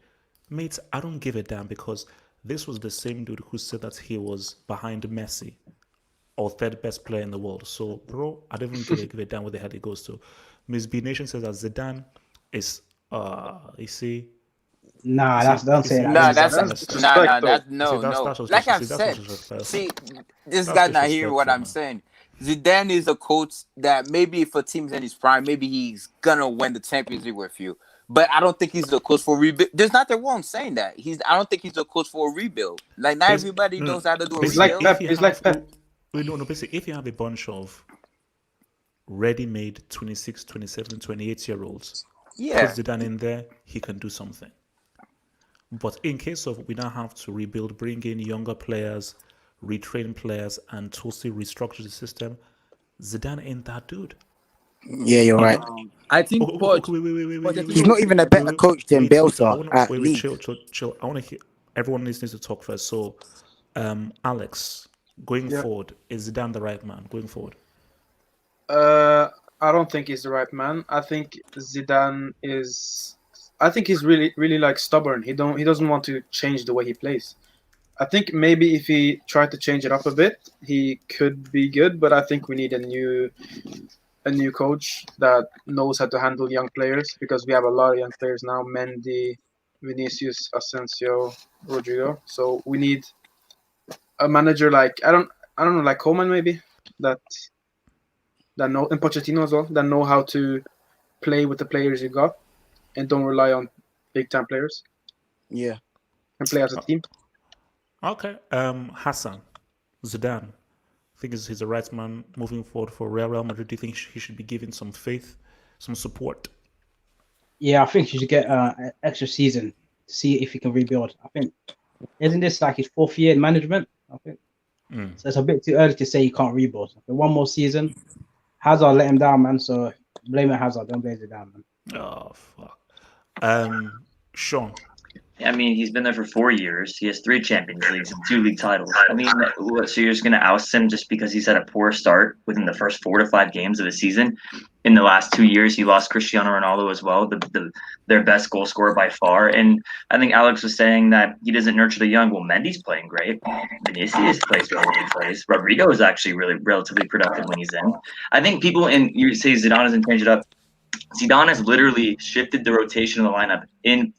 Mate, I don't give a damn because this was the same dude who said that he was behind Messi or third best player in the world. So, bro, I don't even give a damn where the hell he goes to. Miss B Nation says that Zidane is, you see, Nah, you see, don't you say see, that. you Nah, see, That's that's disrespect, though. that's you see, no. that's Like I've see, that's said, disrespectful. see, this That's guy's not hearing what disrespectful, I'm man. saying. Zidane is a coach that maybe if a team's in his prime, maybe he's gonna win the Champions League with you. But I don't think he's the coach for rebuild. There's nothing wrong saying that. I don't think he's the coach for a rebuild. Like not Basi- everybody no, knows how to do a He's basically, like rebuild. if Pep. you He's have, like Pep. no, basically, if you have a bunch of ready-made 26, 27, 28-year-olds, put Yeah. Zidane in there, he can do something. But in case of we now have to rebuild, bring in younger players, retrain players, and totally restructure the system, Zidane ain't that dude. Yeah, you're right. I think Okay, wait, He's not even a better coach than wait. I Bielsa wanna at wait, Leeds. chill. I wanna hear everyone needs to talk first. So, Alex, going Yeah. forward, is Zidane the right man going forward? I don't think he's the right man. I think Zidane is. I think he's really like stubborn. He doesn't want to change the way he plays. I think maybe if he tried to change it up a bit, he could be good. But I think we need a new coach that knows how to handle young players because we have a lot of young players now: Mendy, Vinicius, Asensio, Rodrigo. So we need a manager like I don't know, like Coleman maybe that know, and Pochettino as well, that know how to play with the players you got and don't rely on big time players Yeah. and play as a team. Okay. Hassan, Zidane. I think he's the right man moving forward for Real Madrid. Do you think he should be given some faith, some support? Yeah, I think you should get an extra season to see if he can rebuild. I think isn't this like his 4th year in management? I think so. It's a bit too early to say he can't rebuild. So one more season, Hazard let him down, man. So blame it Hazard. Don't blame Zidane, man. Oh fuck. Sean. I mean, he's been there for 4 years. He has 3 Champions Leagues and 2 league titles. I mean, so you're just going to oust him just because he's had a poor start within the first 4 to 5 games of the season? In the last 2 years, he lost Cristiano Ronaldo as well, their best goal scorer by far. And I think Alex was saying that he doesn't nurture the young. Well, Mendy's playing great. Vinicius plays well when he plays. Rodrigo is actually relatively productive when he's in. I think you say Zidane hasn't changed it up. Zidane has literally shifted the rotation of the lineup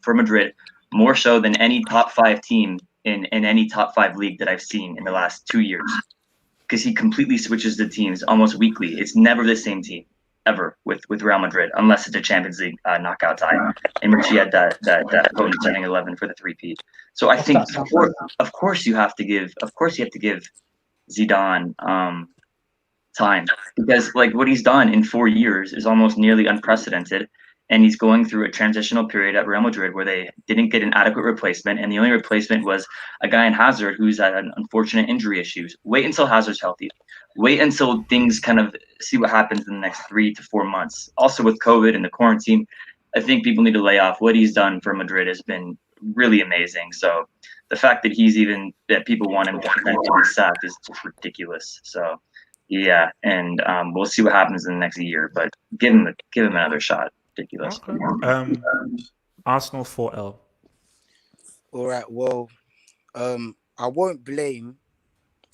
for Madrid more so than any top 5 team in any top 5 league that I've seen in the last 2 years. Because he completely switches the teams almost weekly. It's never the same team ever with Real Madrid, unless it's a Champions League knockout tie, in which he had that potent starting 11 for the 3-peat. So I think of course you have to give Zidane time, because like what he's done in 4 years is almost nearly unprecedented, and he's going through a transitional period at Real Madrid where they didn't get an adequate replacement, and the only replacement was a guy in Hazard who's had an unfortunate injury issues. Wait until Hazard's healthy. Wait until things kind of see what happens in the next 3 to 4 months. Also with COVID and the quarantine, I think people need to lay off. What he's done for Madrid has been really amazing. So the fact that people want him to be sacked is just ridiculous. So yeah, and we'll see what happens in the next year, but give him another shot. Ridiculous. Okay. Arsenal 4L. All right. Well, I won't blame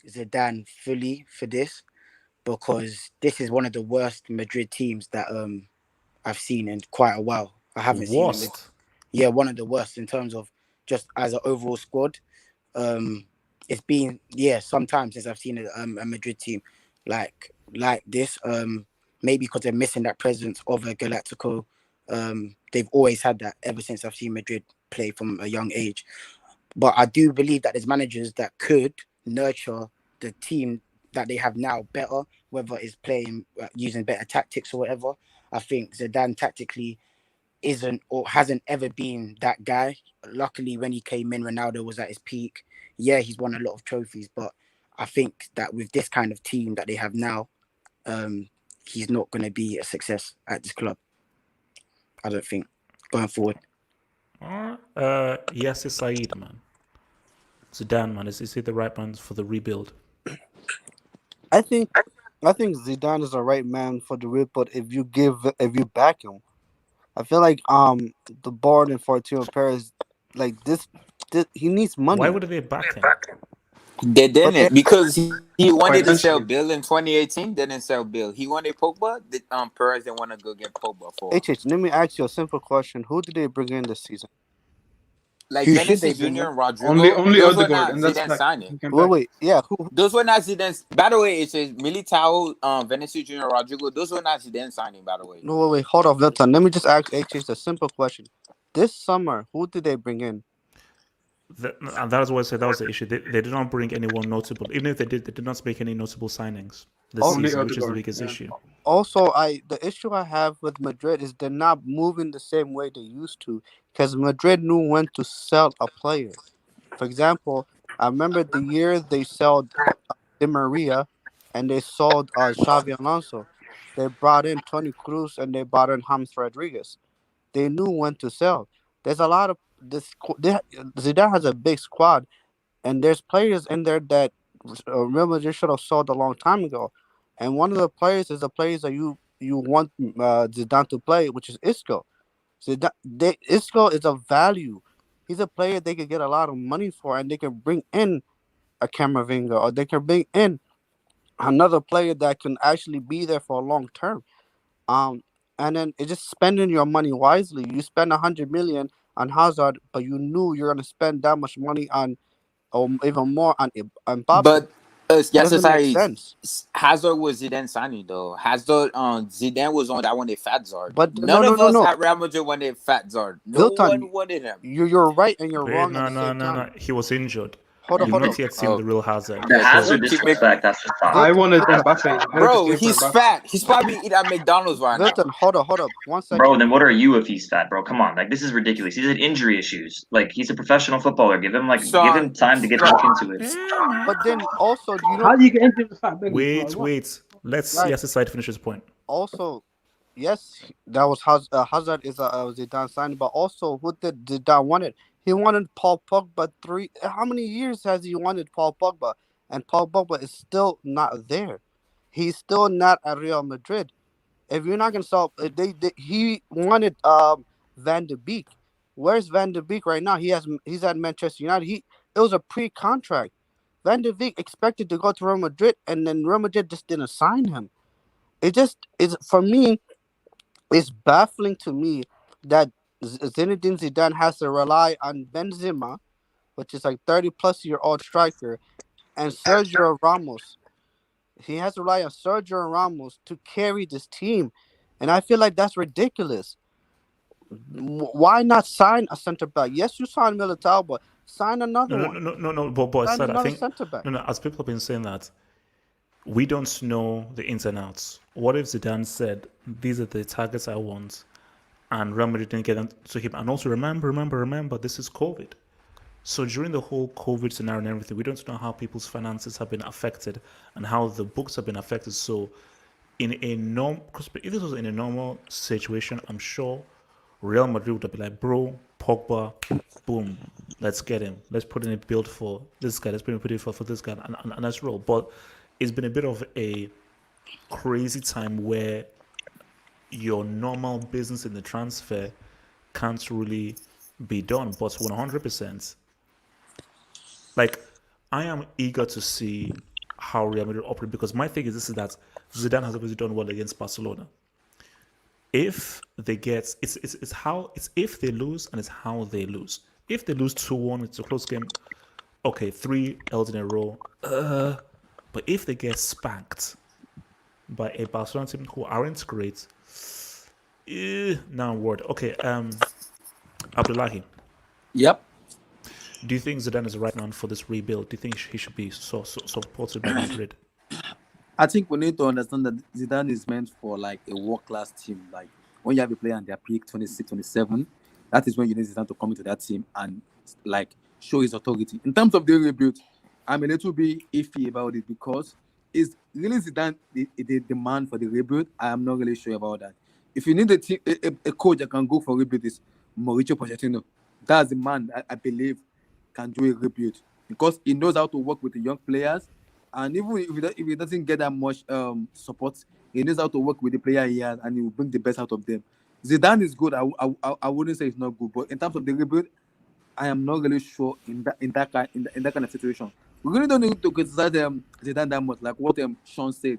Zidane fully for this because this is one of the worst Madrid teams that I've seen in quite a while. I haven't seen them. Yeah, one of the worst in terms of just as an overall squad. It's been some time since I've seen a Madrid team like this. Maybe because they're missing that presence of a Galactico. They've always had that ever since I've seen Madrid play from a young age. But I do believe that there's managers that could nurture the team that they have now better, whether it's playing using better tactics or whatever. I think Zidane tactically isn't or hasn't ever been that guy. Luckily, when he came in, Ronaldo was at his peak. Yeah, he's won a lot of trophies, but I think that with this kind of team that they have now, he's not going to be a success at this club. I don't think going forward. Yes, it's Saeed, man. Zidane, man, is he the right man for the rebuild? I think Zidane is the right man for the rebuild if you back him. I feel like the board and Fortuna Paris like this he needs money. Why would they back him? They didn't because he wanted to sell Financially. Bill in 2018. Didn't sell Bill. He wanted Pogba. Perez didn't want to go get Pogba for. HH, let me ask you a simple question: who did they bring in this season? Like Who should they Vinicius bring Jr. in? and Rodrigo. Only those were Odegaard, not and that's Zidane back. signing. He came Wait, back. wait, yeah, who? Those were not Zidane's. By the way, it says Militao, Vinicius Jr. Rodrigo. Those were not Zidane signing. By the way, No, wait, hold on, Milton. Let me just ask HH a simple question: this summer, who did they bring in? And that was what I said. That was the issue. They did not bring anyone notable. Even if they did not make any notable signings this Only season, which is the Odegaard, biggest yeah. issue. Also, the issue I have with Madrid is they're not moving the same way they used to because Madrid knew when to sell a player. For example, I remember the year they sold Di Maria and they sold Xavi Alonso. They brought in Toni Kroos and they brought in James Rodriguez. They knew when to sell. There's a lot of this. Zidane has a big squad, and there's players in there that Real Madrid should have sold a long time ago. And one of the players is the players that you want Zidane to play, which is Isco. Isco is a value. He's a player they could get a lot of money for, and they can bring in a Camavinga, or they can bring in another player that can actually be there for a long term. And then it's just spending your money wisely. You spend 100 million on Hazard, but you knew you're gonna spend that much money on, or even more on Mbappe. but yes, Doesn't make sense. Hazard was Zidane signing though. Hazard, Zidane was on that one. They fat Zard. But None of us no. at Real Madrid wanted fat Zard. No Zlatan, one wanted him. You're right and you're Wait, wrong no, at the no, same no, time. no. He was injured. Hold on, You've hold not on. yet seen the real Hazard. The Hazard Keep disrespect, that's just fine. I wanted Mbappe. Bro, he's fat. He's probably eating at McDonald's right now. Wilton, hold up. 1 second. Bro, then what are you if he's fat, bro? Come on, like this is ridiculous. He's had injury issues. Like he's a professional footballer. Give him time to get back into it. But then also, you know, How do you get into the fact that Wait. Let's Right. Yasser finish his point. also, yes, that was Hazard is a Zidane signing, but also who did Zidane wanted? He wanted Paul Pogba. How many years has he wanted Paul Pogba? And Paul Pogba is still not there. He's still not at Real Madrid. If you're not gonna sell, he wanted Van de Beek. Where's Van de Beek right now? He's at Manchester United. It was a pre-contract. Van de Beek expected to go to Real Madrid, and then Real Madrid just didn't sign him. It just is, for me, it's baffling to me that Zinedine Zidane has to rely on Benzema, which is like 30-plus-year-old striker, and Sergio Ramos. He has to rely on Sergio Ramos to carry this team, and I feel like that's ridiculous. Why not sign a center back? Yes, you signed Militao, but sign another one. No. But I Sign said, I another think center back. no. As people have been saying that, we don't know the ins and outs. What if Zidane said, "These are the targets I want," and Real Madrid didn't get them to him? And also remember, this is COVID. So during the whole COVID scenario and everything, we don't know how people's finances have been affected and how the books have been affected. So if this was in a normal situation, I'm sure Real Madrid would have been like, bro, Pogba, boom, let's get him. Let's put in a build for this guy. Let's put in a build for this guy, and let's roll. But it's been a bit of a crazy time where your normal business in the transfer can't really be done. But 100%, like, I am eager to see how Real Madrid operate, because my thing is that Zidane has obviously done well against Barcelona. If they get it's if they lose, and it's how they lose. If they lose 2-1, it's a close game. Okay, 3 L's in a row. But if they get spanked by a Barcelona team who aren't great, now word. Okay, Abdullahi. Yep. do you think Zidane is the right man for this rebuild? Do you think he should be supported by Madrid? I think we need to understand that Zidane is meant for like a world-class team. Like when you have a player and their peak 26, 27, that is when you need Zidane to come into that team and like show his authority. In terms of the rebuild, I'm a little bit iffy about it because is really Zidane the man for the rebuild? I am not really sure about that. If you need a team, a coach that can go for rebuild is Mauricio Pochettino. That's the man I believe can do a rebuild because he knows how to work with the young players. And even if he doesn't get that much support, he knows how to work with the player he has, and he will bring the best out of them. Zidane is good. I wouldn't say it's not good, but in terms of the rebuild, I am not really sure in that kind of situation. We really don't need to criticize Zidane that much. Like what Sean said,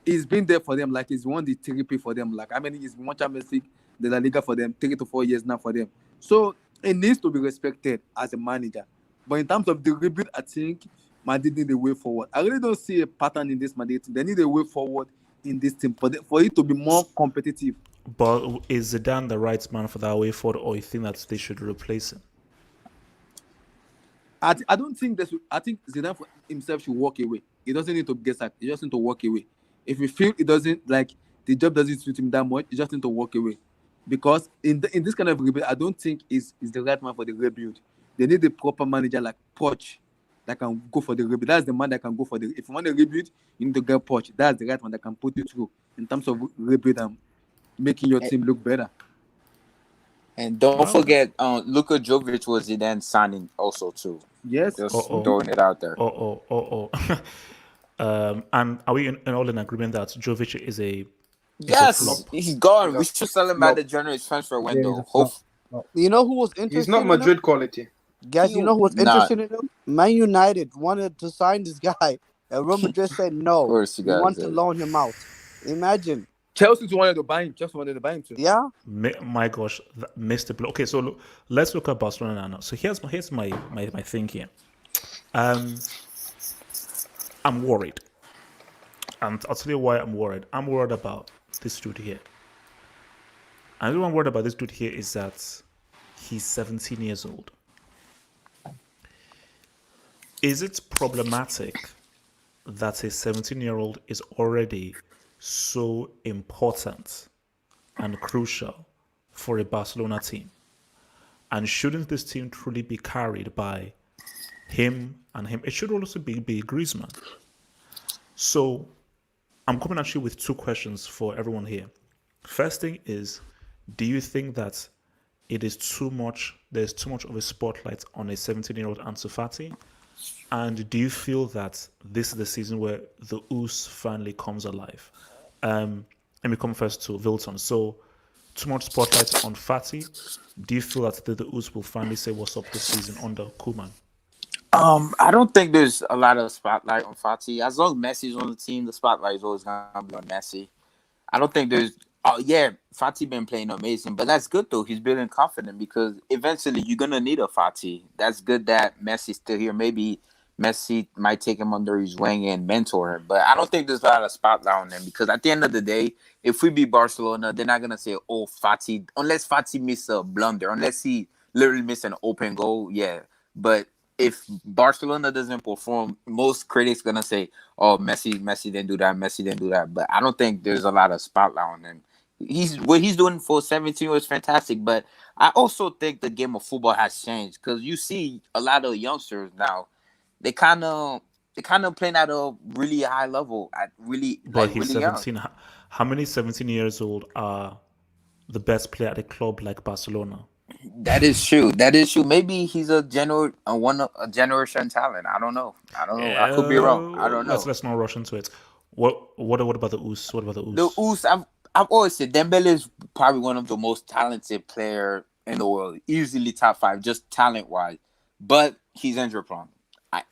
he's been there for them. Like he's won the TRP for them. Like I mean, he's won Champions League, the La Liga for them, 3 to 4 years now for them. So it needs to be respected as a manager. But in terms of the rebuild, I think Madrid need a way forward. I really don't see a pattern in this Madrid team. They need a way forward in this team for it to be more competitive. But is Zidane the right man for that way forward, or you think that they should replace him? I don't think this. I think Zidane for himself should walk away. He doesn't need to get sacked. He just need to walk away. If you feel it doesn't like the job doesn't suit him that much, he just need to walk away. Because in this kind of rebuild, I don't think is the right man for the rebuild. They need a proper manager like Poch that can go for the rebuild. That's the man that can go for the. If you want a rebuild, you need to get Poch. That's the right man that can put you through in terms of rebuild and making your team look better. And don't forget, Luka Jovic was Zidane signing also too. Yes, just throwing it out there. And are we all in agreement that Jovic is a yes, he's gone. We should sell him at the January transfer window. You know who was interested? He's not Madrid quality. Guys, you know who was interested in him? Man United wanted to sign this guy, and Real Madrid said no. Of course, you we want to loan him out. Imagine. Chelsea wanted to buy him. Chelsea wanted to buy him too. Yeah. My gosh, missed the blow. Okay, so look, let's look at Barcelona now. So here's my thing here. I'm worried, and I'll tell you why I'm worried. I'm worried about this dude here. And the reason I'm worried about this dude here is that he's 17 years old. Is it problematic that a 17-year-old is already so important and crucial for a Barcelona team? And shouldn't this team truly be carried by him and him? It should also be Griezmann. So I'm coming at you with two questions for everyone here. First thing is, do you think that there's too much of a spotlight on a 17-year-old Ansu Fati? And do you feel that this is the season where the Oos finally comes alive? Let me come first to Wilton. So, too much spotlight on Fati. Do you feel that the Oos will finally say what's up this season under Koeman? I don't think there's a lot of spotlight on Fati. As long as Messi's on the team, the spotlight is always going to be on Messi. I don't think there's... Oh, yeah, Fati been playing amazing. But that's good, though. He's building confidence because eventually you're going to need a Fati. That's good that Messi's still here. Maybe Messi might take him under his wing and mentor him. But I don't think there's a lot of spotlight on him because at the end of the day, if we beat Barcelona, they're not going to say, oh, Fati, unless Fati miss a blunder, unless he literally miss an open goal, yeah. But if Barcelona doesn't perform, most critics going to say, oh, Messi didn't do that. But I don't think there's a lot of spotlight on him. What he's doing for 17 was fantastic. But I also think the game of football has changed because you see a lot of youngsters now. They kind of playing at a really high level, But he's really 17. Young. How many 17 years old are the best player at a club like Barcelona? That is true. Maybe he's a generation talent. I don't know. I could be wrong. I don't know. Let's not rush into it. What about the Oos? The Oos, I've always said Dembele is probably one of the most talented player in the world, easily top 5, just talent wise. But he's injury prone.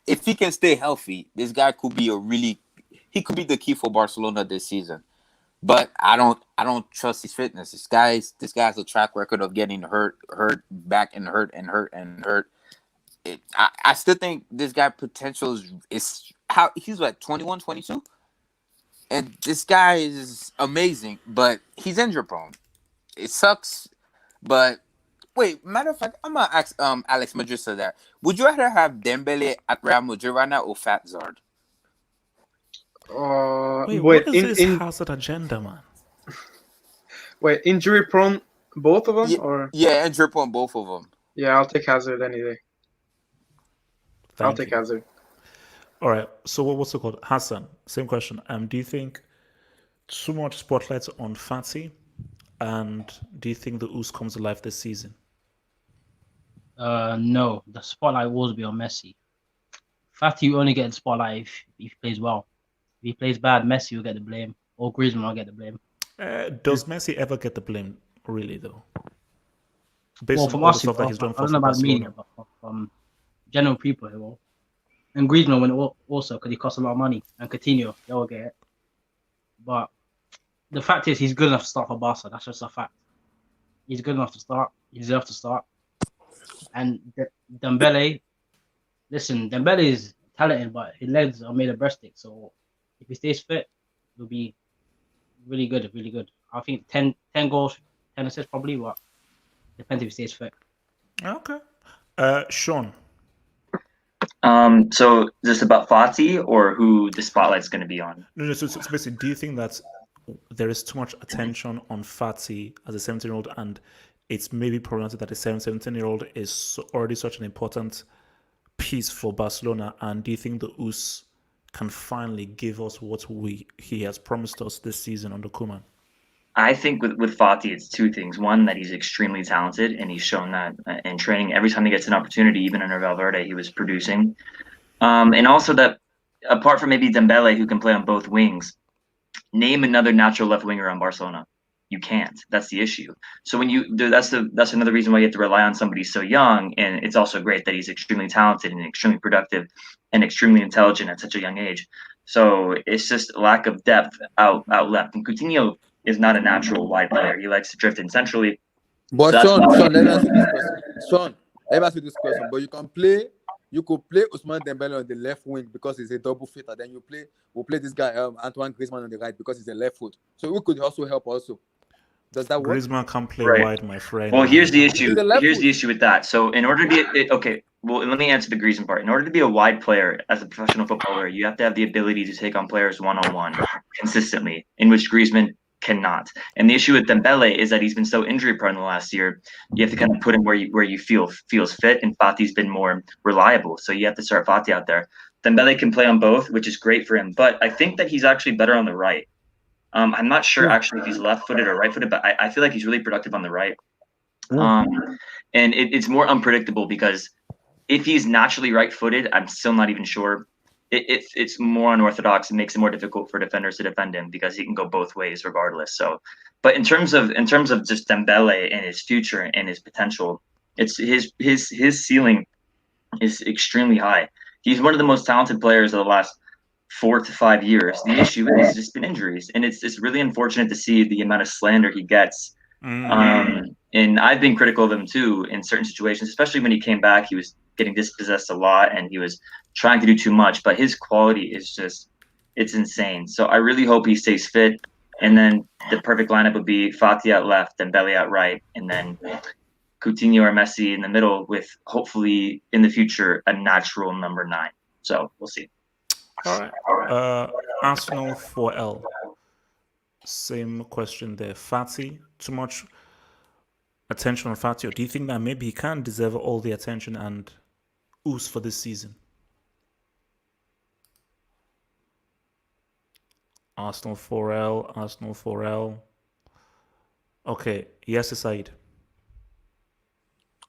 If he can stay healthy, this guy could be he could be the key for Barcelona this season. But I don't trust his fitness. This guy has a track record of getting hurt back and hurt. I still think this guy potential is how he's like 21, 22. And this guy is amazing, but he's injury prone. It sucks, but Wait, matter of fact, I'm gonna ask Alex Madrid that. Would you rather have Dembele at Real Madrid right now or Fat Zard? Wait, Wait, what is this Hazard agenda, man? injury prone, both of them, Yeah, or yeah, and drip on both of them. yeah, I'll take Hazard any day. I'll take Hazard. All right. So what's it called? Hassan, same question. Do you think too much spotlight on Fati, and do you think the Oos comes alive this season? No, the spotlight will always be on Messi. Fati will only get the spotlight if he plays well. If he plays bad, Messi will get the blame, or Griezmann will get the blame. Does Messi ever get the blame, really, though? Based Well, on from all the us, stuff that he's done I for don't know about the Barcelona. media, but from general people, he will. And Griezmann will also, because he costs a lot of money, and Coutinho, they will get it. But the fact is, he's good enough to start for Barca. That's just a fact. He's good enough to start. He deserves to start. And Dembele, listen, Dembele is talented, but his legs are made of breast stick. So if he stays fit, he'll be really good, really good. I think 10 goals, 10 assists probably, but depends if he stays fit. Okay. Sean. So just about Fati or who the spotlight's going to be on? No, so basically, do you think that there is too much attention on Fati as a 17-year-old, and it's maybe problematic that a 17-year-old is already such an important piece for Barcelona, and do you think the Us can finally give us what he has promised us this season under Koeman? I think with Fati, it's two things. One, that he's extremely talented, and he's shown that in training. Every time he gets an opportunity, even under Valverde, he was producing. And also that, apart from maybe Dembele, who can play on both wings, name another natural left winger on Barcelona. You can't. That's the issue. So that's another reason why you have to rely on somebody so young. And it's also great that he's extremely talented and extremely productive and extremely intelligent at such a young age. So it's just lack of depth out left. And Coutinho is not a natural wide player. He likes to drift in centrally. But So Sean, let me ask you this question. Sean, let me ask you this question. But you could play Ousmane Dembele on the left wing because he's a double fitter. Then we'll play this guy Antoine Griezmann on the right because he's a left foot. So we could also help also. Does that work? Griezmann can't play Right. wide, my friend. Well, here's the issue. He's a left Here's foot. the issue with that. So in order to be okay, well, let me answer the Griezmann part. In order to be a wide player as a professional footballer, you have to have the ability to take on players one-on-one consistently, in which Griezmann cannot. And the issue with Dembele is that he's been so injury prone the last year. You have to kind of put him where you feels fit, and Fati's been more reliable. So you have to start Fati out there. Dembele can play on both, which is great for him. But I think that he's actually better on the right. I'm not sure actually if he's left-footed or right-footed, but I feel like he's really productive on the right. And it's more unpredictable because if he's naturally right-footed, I'm still not even sure. It's more unorthodox. It makes it more difficult for defenders to defend him because he can go both ways regardless. So, but in terms of just Dembele and his future and his potential, it's his ceiling is extremely high. He's one of the most talented players of the last 4 to 5 years. The issue has just been injuries, and it's really unfortunate to see the amount of slander he gets. And I've been critical of him too in certain situations, especially when he came back. He was getting dispossessed a lot, and he was trying to do too much. But his quality is it's insane. So I really hope he stays fit. And then the perfect lineup would be Fati out left, Dembele out right, and then Coutinho or Messi in the middle, with hopefully in the future a natural number 9. So we'll see. All right. Arsenal 4L. Same question there. Fati, too much attention on Fati, or do you think that maybe he can deserve all the attention and ooze for this season? Arsenal 4L. Okay, yes, Said.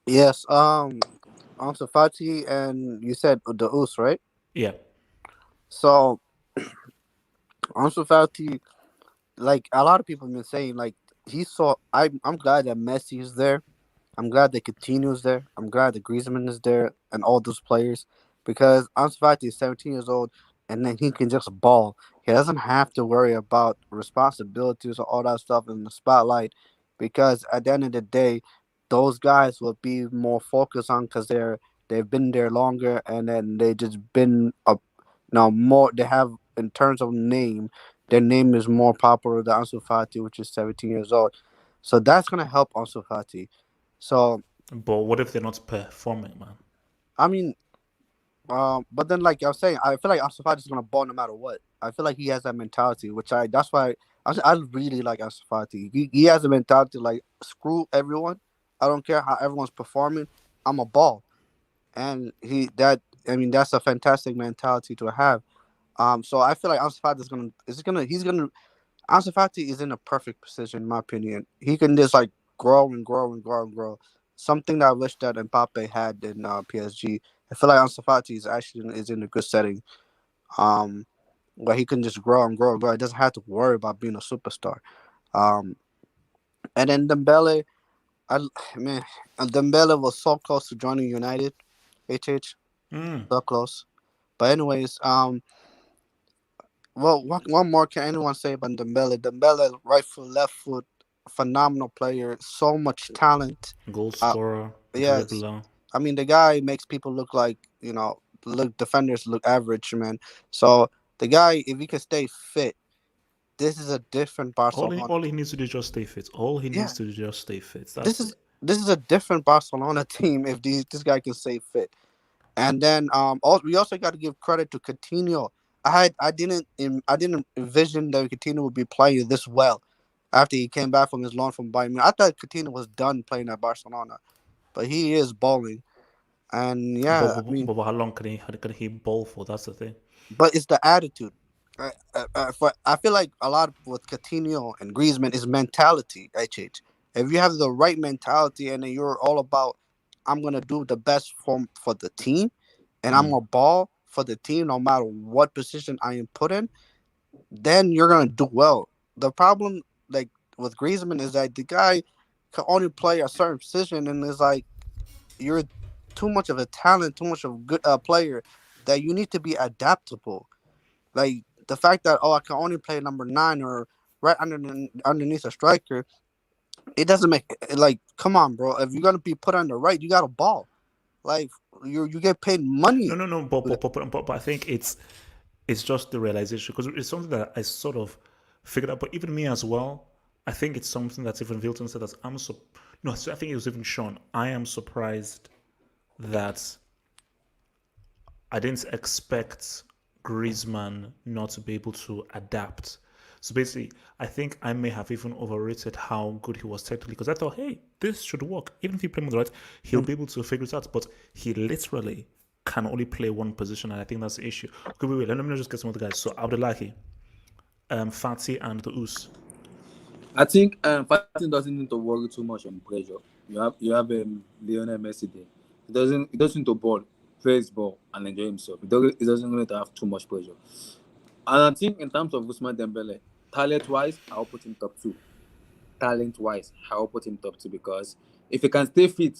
Yes. Ansu Fati, and you said the Us, right? Yeah. So Ansu Fati, like a lot of people have been saying, like I'm glad that Messi is there. I'm glad that Coutinho is there. I'm glad that Griezmann is there and all those players, because Ansu Fati is 17 years old and then he can just ball. He doesn't have to worry about responsibilities or all that stuff in the spotlight, because at the end of the day, those guys will be more focused on because they've been there longer, and then they just been more. They have, in terms of name, their name is more popular than Ansu Fati, which is 17 years old. So that's gonna help Ansu Fati. So But what if they're not performing, man? I mean, but then like I was saying, I feel like Ansu Fati is gonna ball no matter what. I feel like he has that mentality, that's why I really like Ansu Fati. He has a mentality like screw everyone. I don't care how everyone's performing. I'm a ball, and that's a fantastic mentality to have. So I feel like Ansu Fati Ansu Fati is in a perfect position in my opinion. He can just like grow and grow and grow and grow. Something that I wish that Mbappe had in PSG. I feel like Ansu Fati is in a good setting. Um, where he can just grow and grow and grow. He doesn't have to worry about being a superstar. Um, and then Dembele, I man, Dembele was so close to joining United. HH, so close. But anyways, well, one more can anyone say about Dembele? Dembele, right foot, left foot, phenomenal player, so much talent. Goal scorer, Yes, dribbler. I mean the guy makes people look like look defenders look average, man. So the guy, if he can stay fit, this is a different Barcelona. All he needs to do is just stay fit. All he Yeah, needs to do is just stay fit. this That's is it. this is a different Barcelona team if this guy can stay fit. And then we also got to give credit to Coutinho. I didn't envision that Coutinho would be playing this well after he came back from his loan from Bayern Munich. I thought Coutinho was done playing at Barcelona, but he is balling. And yeah, I mean, But how long can he bowl for? That's the thing. but it's the attitude. I feel like a lot with Coutinho and Griezmann is mentality. HH. If you have the right mentality and then you're all about, I'm gonna do the best for the team, and I'm a ball for the team no matter what position I am put in, then you're gonna do well. The problem, like with Griezmann, is that the guy can only play a certain position, and it's like you're too much of a talent, too much of a good player that you need to be adaptable. Like the fact that I can only play number 9 or right underneath a striker, it doesn't make like come on, bro. If you're gonna be put on the right, you got a ball. Like you get paid money. No. But I think it's just the realization because it's something that I sort of figured out. But even me as well, I think it's something that even Wilton said that I think it was even Sean. I am surprised that I didn't expect Griezmann not to be able to adapt. So basically, I think I may have even overrated how good he was technically because I thought, hey, this should work. Even if he plays on the right, he'll be able to figure it out. But he literally can only play one position, and I think that's the issue. Okay, wait, let me just get some other guys. So Abdullahi, Fati, and the Us. I think Fati doesn't need to worry too much on pressure. You have Lionel Messi there. He doesn't need to play his ball and enjoy himself. He doesn't need to have too much pressure. And I think in terms of Ousmane Dembele, talent-wise, I'll put him top 2. Talent-wise, I'll put him top 2 because if he can stay fit,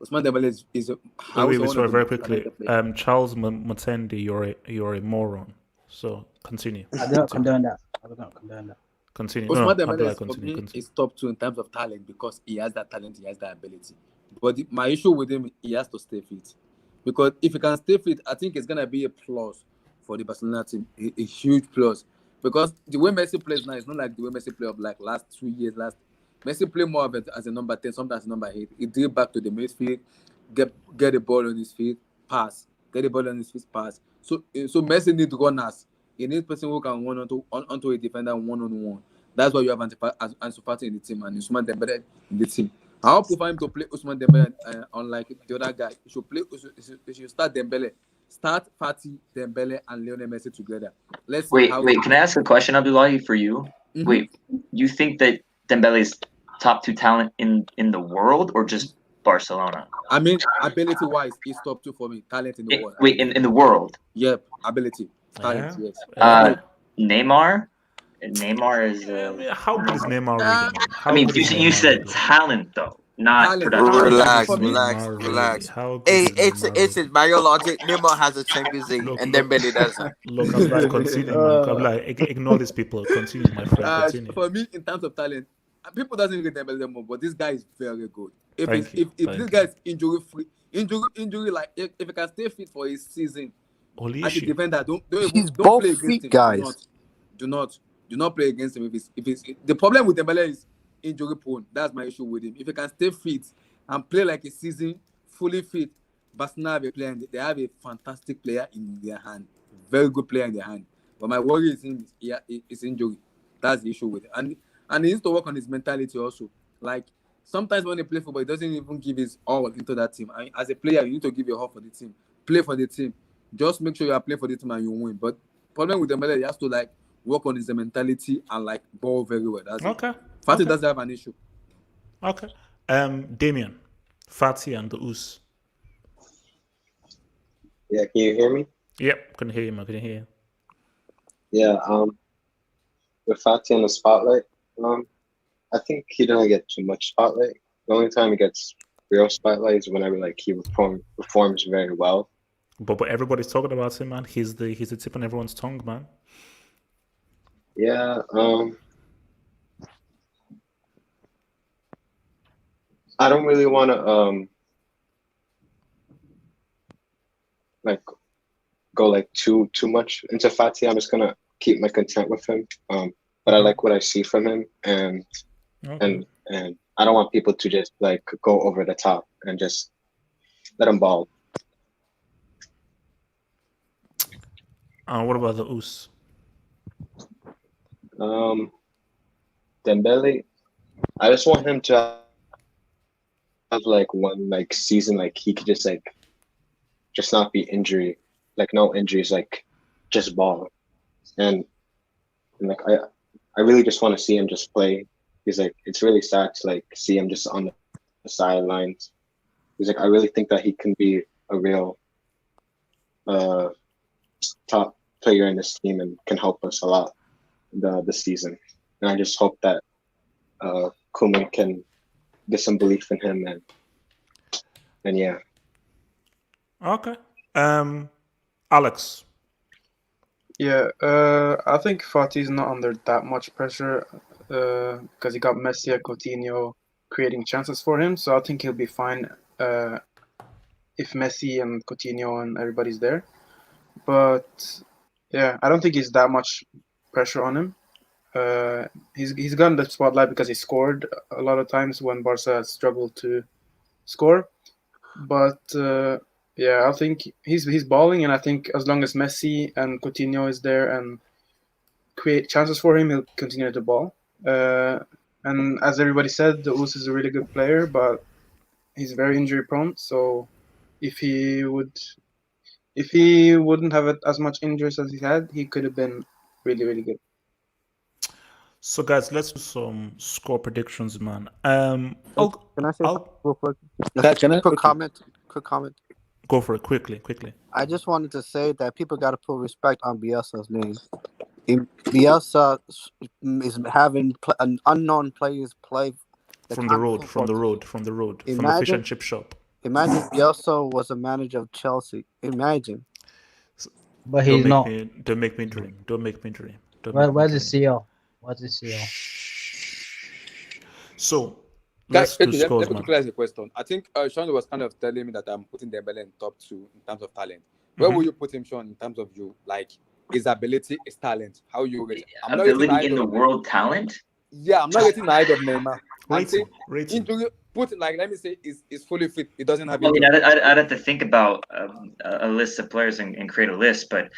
Ousmane Dembele is Wait, sorry, very quickly. Charles Mutendi, you're a moron. So continue. I don't condone that. I don't condone that. Continue. Ousmane Abdullah, Dembele continue. is top 2 in terms of talent because he has that talent, he has that ability. But my issue with him, he has to stay fit. Because if he can stay fit, I think it's going to be a plus for the Barcelona team. A huge plus. Because the way Messi plays now is not like the way Messi played of like last 2 years. Messi play more of it as a number 10, sometimes number 8. He dribble back to the midfield, get the ball on his feet, pass. Get the ball on his feet, pass. So Messi needs runners. He needs person who can run onto a defender one-on-one. That's why you have Ansu Fati in the team and Ousmane Dembele in the team. I hope for him to play Ousmane Dembele unlike the other guy. He should start Dembele. Start Fati, Dembele, and Lionel Messi together. Let's see wait. Can I ask a question, Abdullahi, for you? Mm-hmm. Wait, you think that Dembele is top 2 talent in the world or just Barcelona? I mean, ability-wise, he's top 2 for me. Talent in the world. Wait, in the world? Yep, ability, talent. Yeah. Yes. Neymar. Neymar is. How good is Neymar really? I mean, you said talent though, not Talent. production. Relax. How good is Neymar It's really? biologic. Neymar has a Champions League, and Dembele doesn't. Look, I'm like, continue, man. I'm like, ignore these people. Continue, my friend. Continue. For me, in terms of talent, people doesn't get Dembele more, but this guy is very good. If this guy is injury free, like if he can stay fit for his season, as a defender, don't play against him. Guys. Do not play against him if it's the problem with Dembele is injury prone. That's my issue with him. If he can stay fit, and play like a season fully fit, Barcelona have a player. They have a fantastic player in their hand, very good player in their hand. But my worry is his injury. That's the issue with it, and he needs to work on his mentality also. Like sometimes when they play football, he doesn't even give his all into that team. I mean, as a player, you need to give your all for the team, play for the team. Just make sure you are playing for the team and you win. But problem with Dembele, he has to like work on his mentality and like ball very well. That's Okay. it. Fati Okay. doesn't have an issue. Okay. Damien, Fati and the Us. Yeah, can you hear me? Yep, couldn't hear you, man. Couldn't hear you. Yeah, with Fati in the spotlight, I think he doesn't get too much spotlight. The only time he gets real spotlight is whenever like he performs very well. But everybody's talking about him, man. He's the tip on everyone's tongue, man. Yeah, I don't really want to like go like too much into Fati. I'm just gonna keep my content with him. But I like what I see from him, and Okay. and I don't want people to just like go over the top and just let him ball. What about the Us? Dembele, I just want him to have like one like season like he could just not be injury, like no injuries, like just ball. And like I really just want to see him just play. He's like it's really sad to like see him just on the sidelines. He's like I really think that he can be a real top player in this team and can help us a lot this season. And I just hope that Koeman can get some belief in him and yeah. Okay. Alex. Yeah, I think Fati's not under that much pressure because he got Messi and Coutinho creating chances for him. So I think he'll be fine if Messi and Coutinho and everybody's there. But yeah, I don't think he's that much pressure on him. He's gotten the spotlight because he scored a lot of times when Barca struggled to score. But yeah, I think he's balling, and I think as long as Messi and Coutinho is there and create chances for him, he'll continue to ball. And as everybody said, the Us is a really good player, but he's very injury prone. So if he wouldn't have as much injuries as he had, he could have been really, really good. So guys, let's do some score predictions, man. Can I say something real quick? Can I- Quick okay. comment. Go for it quickly. I just wanted to say that people got to put respect on Bielsa's name. Bielsa is having an unknown players play From the road, from the fish and chip shop. Imagine Bielsa was a manager of Chelsea. Imagine. But he's not. Don't make me dream. Where's the CEO? What's the CEO? So Guys, let's do let scores, me man. quickly ask a question. I think Sean was kind of telling me that I'm putting Dembele in top 2 in terms of talent. Where will you put him, Sean, in terms of you? Like his ability, his talent. How you rate? I'm not Ability getting in the world, talent. Yeah, I'm not getting the height of Neymar. Rating. Injury, put it like let me say is fully fit. It doesn't have. I mean, I'd have to think about a list of players and create a list, but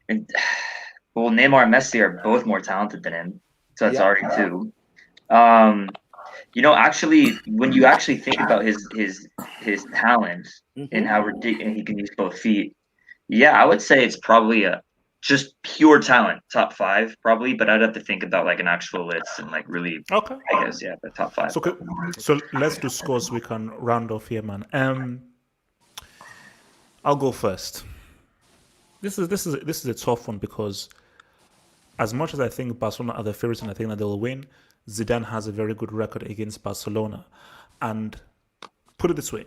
well, Neymar and Messi are both more talented than him, so that's already 2. Actually, when you actually think about his talent and how ridiculous he can use both feet, yeah, I would say it's probably just pure talent, top 5 probably, but I'd have to think about like an actual list and like really. Okay. I guess yeah, the top 5. So let's do scores so we can round off here, man. I'll go first. This is a tough one because as much as I think Barcelona are the favorites and I think that they'll win, Zidane has a very good record against Barcelona. And put it this way,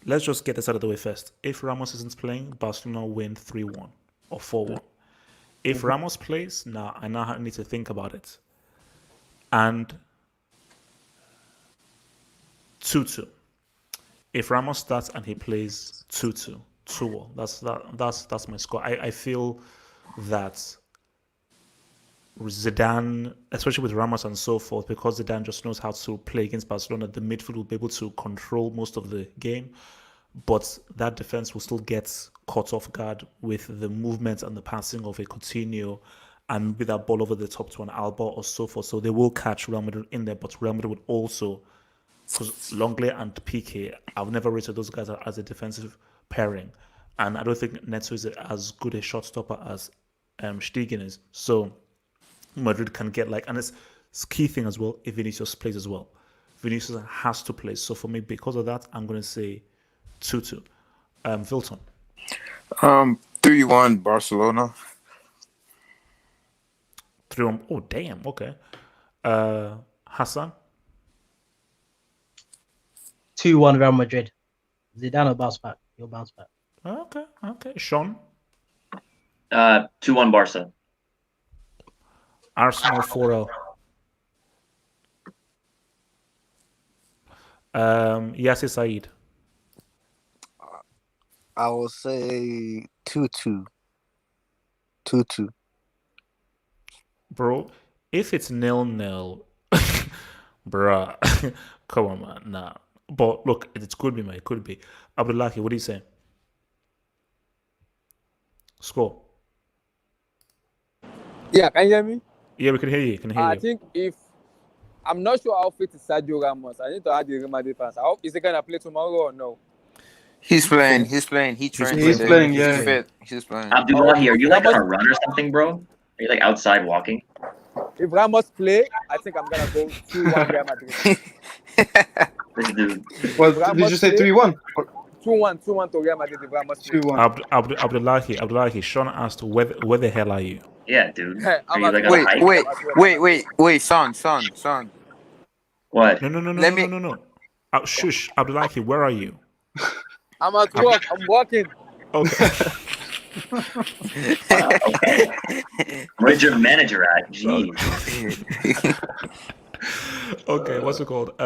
let's just get this out of the way first. If Ramos isn't playing, Barcelona win 3-1 or 4-1. If Ramos plays, I now need to think about it. And 2-2. If Ramos starts and he plays 2-2, 2-1. That's my score. I feel that Zidane, especially with Ramos and so forth, because Zidane just knows how to play against Barcelona, the midfield will be able to control most of the game, but that defense will still get caught off guard with the movement and the passing of a Coutinho and with that ball over the top to an Alba or so forth. So they will catch Real Madrid in there, but Real Madrid would also, because Longley and Piqué, I've never rated those guys as a defensive pairing, and I don't think Neto is as good a shot stopper as Stegen is. So Madrid can get and it's key thing as well if Vinicius plays as well. Vinicius has to play. So for me, because of that, I'm going to say 2-2. Vilton. 3-1 Barcelona. 3-1. Oh, damn. Okay. Hassan. 2-1 Real Madrid. Zidane will bounce back. He'll bounce back. Okay. Sean. 2-1 Barca. Arsenal 4-0. Yasser Saeed. I will say 2-2. 2-2. Bro, if it's 0-0, bruh, come on, man. Nah. But look, it could be, man. It could be. Abdullahi, what do you say? Score. Yeah, can you hear me? Yeah, we can hear you. I think if I'm not sure how fit is Sergio Ramos. I need to add the Real Madrid fans. Is he gonna play tomorrow or no? He's playing. He trained. He's today. playing, He's yeah. fit. He's playing. Abdullahi, are you on a run or something, bro? Are you outside walking? If Ramos play, I think I'm gonna go 2-1 Real Madrid. This dude. Well, did you say 3-1? 2-1 to Real Madrid if Ramos play. 2-1. Abdullahi, Sean asked, where the hell are you? Yeah, dude. Hey, Are you I'm on a hike? Wait, son. What? No. Shush, Abdullahi, where are you? I'm at work. I'm walking. Okay. Wow, okay. Where's your manager at? Jeez. Okay, what's it called?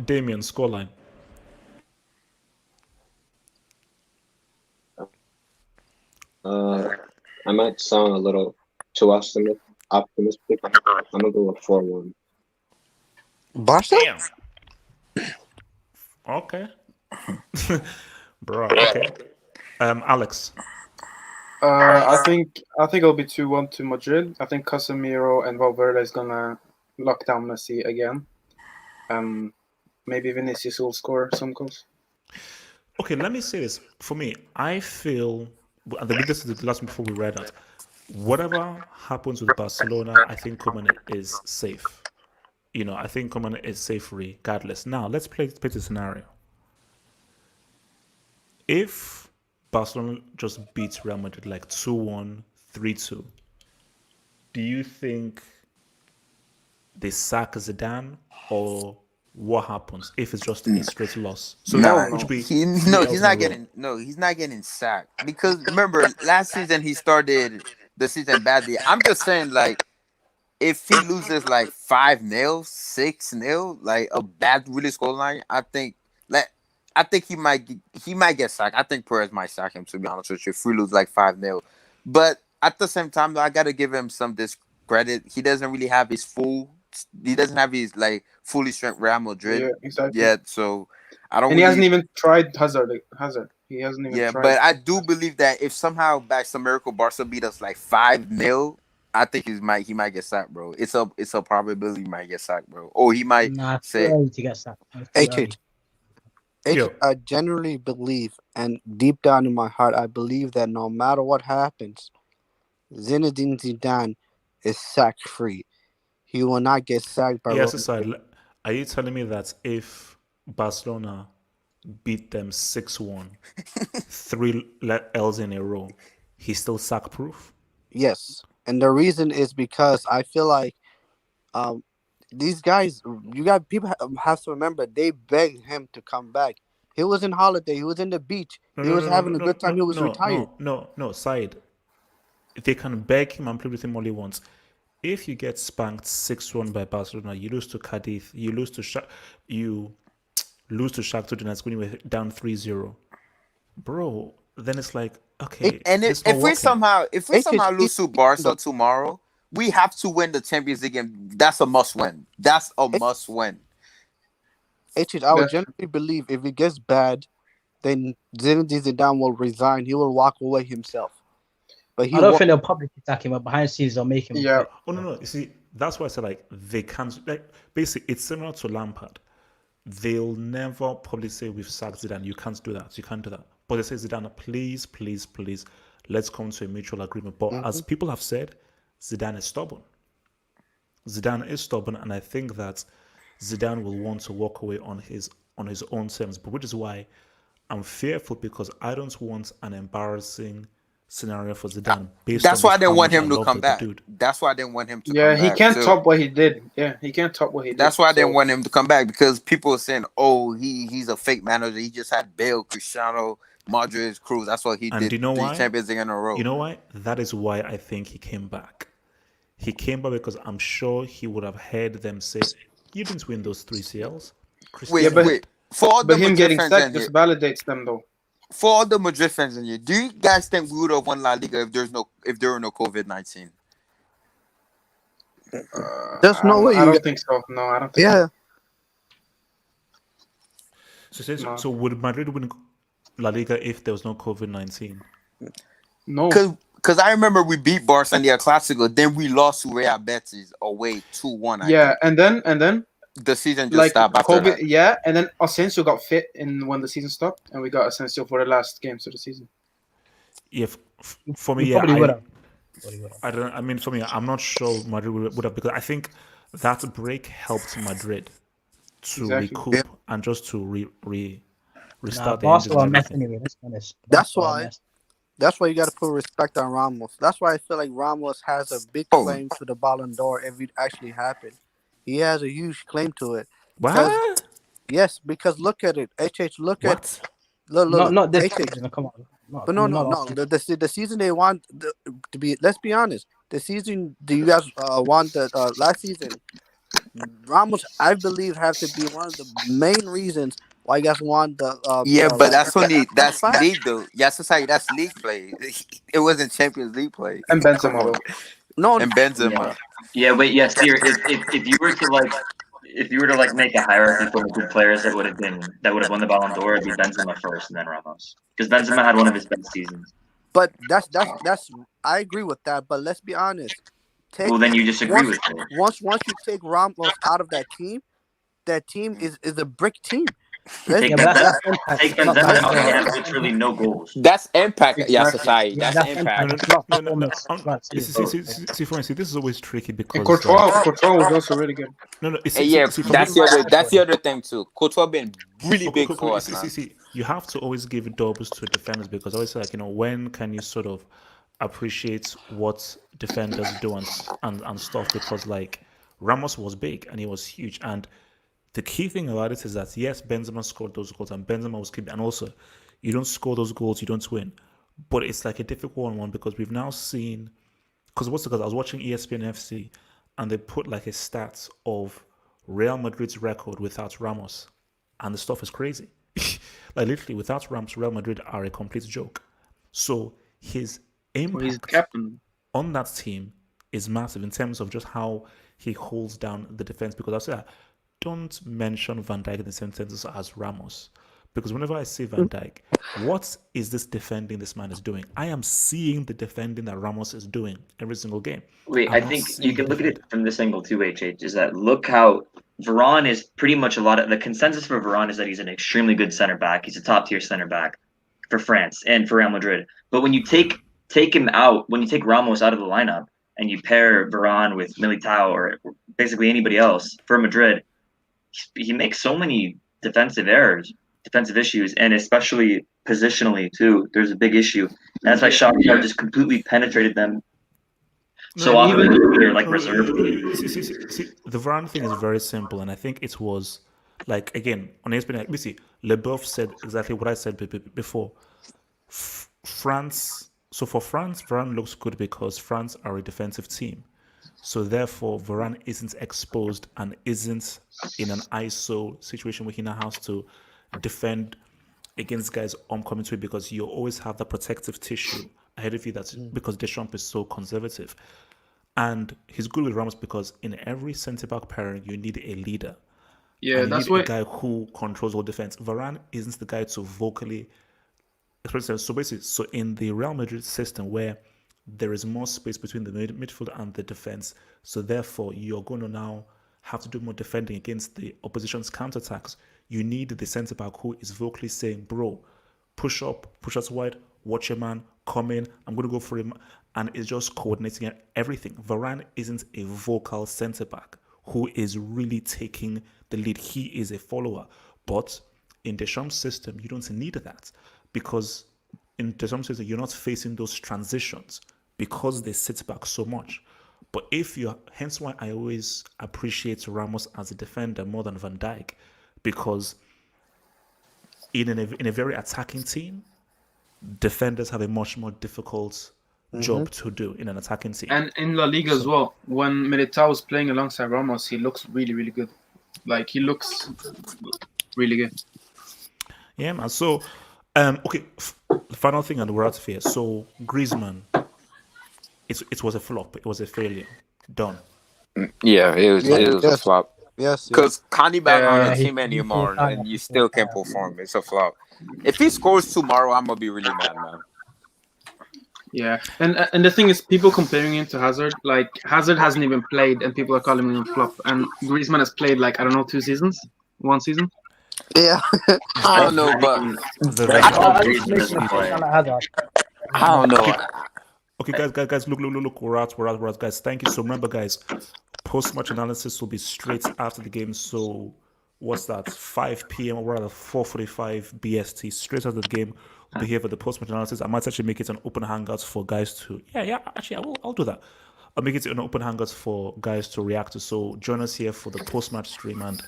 Damien, scoreline. I might sound a little too optimistic. I'm gonna go with 4-1. Barca? Damn. Okay. Bro, okay. Alex. I think it'll be 2-1 to Madrid. I think Casemiro and Valverde is gonna lock down Messi again. Maybe Vinicius will score some goals. Okay, let me say this. For me, I feel, and this is the last one before we read out. Whatever happens with Barcelona, I think Koeman is safe. I think Koeman is safe regardless. Now, let's play the scenario. If Barcelona just beats Real Madrid 2-1, 3-2, do you think they sack Zidane, or what happens if it's just a straight loss? So he's not getting sacked, because remember last season he started the season badly. I'm just saying, if he loses 5-0, 6-0, a bad really scoreline, I think he might get sacked. I think Perez might sack him, to be honest with you, if we lose 5-0. But at the same time, though, I gotta give him some discredit. He doesn't really have his fully strength Real Madrid yet, so I don't. And he hasn't even tried Hazard. He hasn't even tried. But I do believe that if somehow by some miracle Barca beat us 5-0, I think he might get sacked, bro. It's a probability he might get sacked, bro. Or he might say to get sacked. I generally believe, and deep down in my heart, I believe that no matter what happens, Zinedine Zidane is sack free. He will not get sacked by. Yes, are you telling me that if Barcelona beat them 6-1, 3 L's in a row, he's still sack proof? Yes, and the reason is because I feel like these guys, people have to remember, they begged him to come back. He was in holiday. He was in the beach. He was having a good time. He was retired. No, Said. They can beg him and play with him all he wants. If you get spanked 6-1 by Barcelona, you lose to Cadiz, you lose to Shakhtar Donetsk when you were down 3-0. Bro, then it's okay. if we somehow lose to Barca tomorrow, we have to win the Champions League, and that's a must win. That's a must win. HH, I would That's generally believe if it gets bad, then Zinedine Zidane will resign. He will walk away himself. But he I don't won't. think they'll publicly attack him, but behind the scenes they'll make him yeah. quit. Oh no, you see, that's why I said like they can't. Like basically, it's similar to Lampard. They'll never probably say we've sacked Zidane. You can't do that. You can't do that. But they say Zidane, please, please, please, let's come to a mutual agreement. But as people have said, Zidane is stubborn. Zidane is stubborn, and I think that Zidane will want to walk away on his own terms. But which is why I'm fearful, because I don't want an embarrassing scenario for Zidane. That's why I didn't want him to love come the back. dude. That's why I didn't want him to Yeah, come he back. can't too. top what he did. Yeah, he can't top what he did. That's why I didn't So, want him to come back, because people are saying, "Oh, he's a fake manager. He just had Bale, Cristiano, Madrid, Cruz. That's what he And did. do you know 3 why? Champions League in a row." You know why? That is why I think he came back. He came back because I'm sure he would have heard them say, "You didn't win those 3 CLs." Wait, but- wait. For all the but him Madrid getting fans sacked in here, just validates them, though. for all the Madrid fans in here, do you guys think we would have won La Liga if there were no COVID-19? There's no way. I don't think so. No, I don't think Yeah. No. So would Madrid win La Liga if there was no COVID-19? so. No. Because I remember we beat Barca in the Clasico, then we lost to Real Betis away 2-1. Yeah, and then The season just like stopped after COVID, that. yeah, and then Asensio got fit in when the season stopped, and we got Asensio for the last games of the season. Yeah, for me, He yeah, probably would have. I don't. I mean, for me, I'm not sure Madrid would have, because I think that break helped Madrid to Exactly. recoup and just to restart the engines Barcelona and mess everything. anyway. Let's be honest. That's Barcelona why. mess. That's why you got to put respect on Ramos. That's why I feel like Ramos has a big Oh. claim to the Ballon d'Or if it actually happened. He has a huge claim to it. Because, What? yes, because look at it. HH, look at What? look. Not this HH. season. Come on. But no. last season. The season they won to be. Let's be honest. The season you guys won the last season, Ramos, I believe, has to be one of the main reasons why you guys won the. But that's fine. league though. Yeah, society, that's league play. It wasn't Champions League play. And Benzema, though. No, And Benzema. Yeah, wait, yeah, Steer, if you were to like make a hierarchy for the good players that would have won the Ballon d'Or, it'd be Benzema first and then Ramos, because Benzema had one of his best seasons. but that's I agree with that. But let's be honest. Well, then you disagree with it. Once you take Ramos out of that team is a brick team. Take Yeah, but that's Benzema impact. take Not Benzema out, performance. they have literally no goals. That's impact. Yeah, Exactly. society. Yeah, That's that's impact. impact. It's not No. performance. It's not See, for instance, this is always tricky And because Courtois was also really good. no. Yeah, that's the other thing too. Courtois been really big for us, man. See, you have to always give doubles to defenders, because I always say, like, when can you sort of appreciate what defenders do and stuff, because like Ramos was big and he was huge, and the key thing about it is that yes, Benzema scored those goals and Benzema was keeping, and also you don't score those goals, you don't win. But it's like a difficult one because we've now seen, because I was watching ESPN FC and they put like a stats of Real Madrid's record without Ramos, and the stuff is crazy. Like literally, without Ramos, Real Madrid are a complete joke. So his Well, he's the impact captain. on that team is massive in terms of just how he holds down the defense. Because I say, don't mention Van Dijk in the same sentence as Ramos, because whenever I see Van Dijk, what is this defending this man is doing? I am seeing the defending that Ramos is doing every single game. Wait, I'm I not think seeing you can the look at it defending. from this angle too, HH, is that look how Varane is pretty much the consensus for Varane is that he's an extremely good center back. He's a top tier center back for France and for Real Madrid. But when you take him out, when you take Ramos out of the lineup and you pair Varane with Militao or basically anybody else for Madrid, he makes so many defensive errors, defensive issues, and especially positionally too. There's a big issue. And that's why Shakhtar just completely penetrated them. So often they're like reserve. See, the Varane thing is very simple, and I think it was like, again, on ESPN, let me see, Leboeuf said exactly what I said before. France. So for France, Varane looks good because France are a defensive team. So therefore, Varane isn't exposed and isn't in an ISO situation where he now has to defend against guys coming to it, because you always have the protective tissue ahead of you. That's because Deschamps is so conservative. And he's good with Ramos because in every centre-back pairing, you need a leader. Yeah, and you that's need a why. guy who controls all defense. Varane isn't the guy to vocally express himself. So basically, so in the Real Madrid system where there is more space between the midfield and the defense, so therefore you're going to now have to do more defending against the opposition's counterattacks. You need the centre-back who is vocally saying, bro, push up, push us wide, watch your man, come in, I'm going to go for him. And it's just coordinating everything. Varane isn't a vocal centre-back who is really taking the lead. He is a follower. But in Deschamps' system, you don't need that because in Deschamps' system, you're not facing those transitions because they sit back so much. But hence why I always appreciate Ramos as a defender more than Van Dijk, because in a very attacking team, defenders have a much more difficult job to do in an attacking team. And in La Liga as well, when Militao is playing alongside Ramos, he looks really, really good. Like, he looks really good. Yeah, man. So, okay, the final thing, and we're out of here. So, Griezmann, it was a flop. It was a failure. Done. Yeah, it was a Yes. flop. Yes. Because Kanye not on Yeah, the team anymore, and you still can't perform. It's a flop. If he scores tomorrow, I'm gonna be really mad, man. Yeah, and the thing is, people comparing him to Hazard. Like, Hazard hasn't even played, and people are calling him a flop. And Griezmann has played, like, I don't know, 2 seasons? 1 season? Yeah. I don't know, but I don't know. Okay, guys, look, we're out, guys. Thank you. So remember, guys, post-match analysis will be straight after the game. So what's that? 5 p.m. or rather 4:45 BST, straight after the game. We'll be here for the post-match analysis. I might actually make it an open hangouts for guys to. Yeah. Actually, I'll do that. I'll make it an open hangouts for guys to react to. So join us here for the post-match stream and.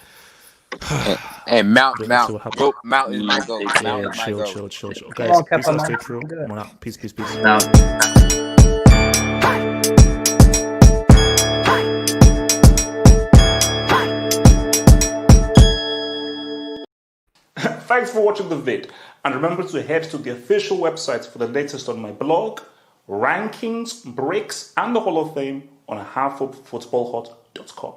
And Mount is my goal. Yeah, chill. Guys, peace and stay true. Come on out. Peace. Thanks for watching the vid, and remember to head to the official website for the latest on my blog, rankings, breaks, and the Hall of Fame on halffootballhot.com.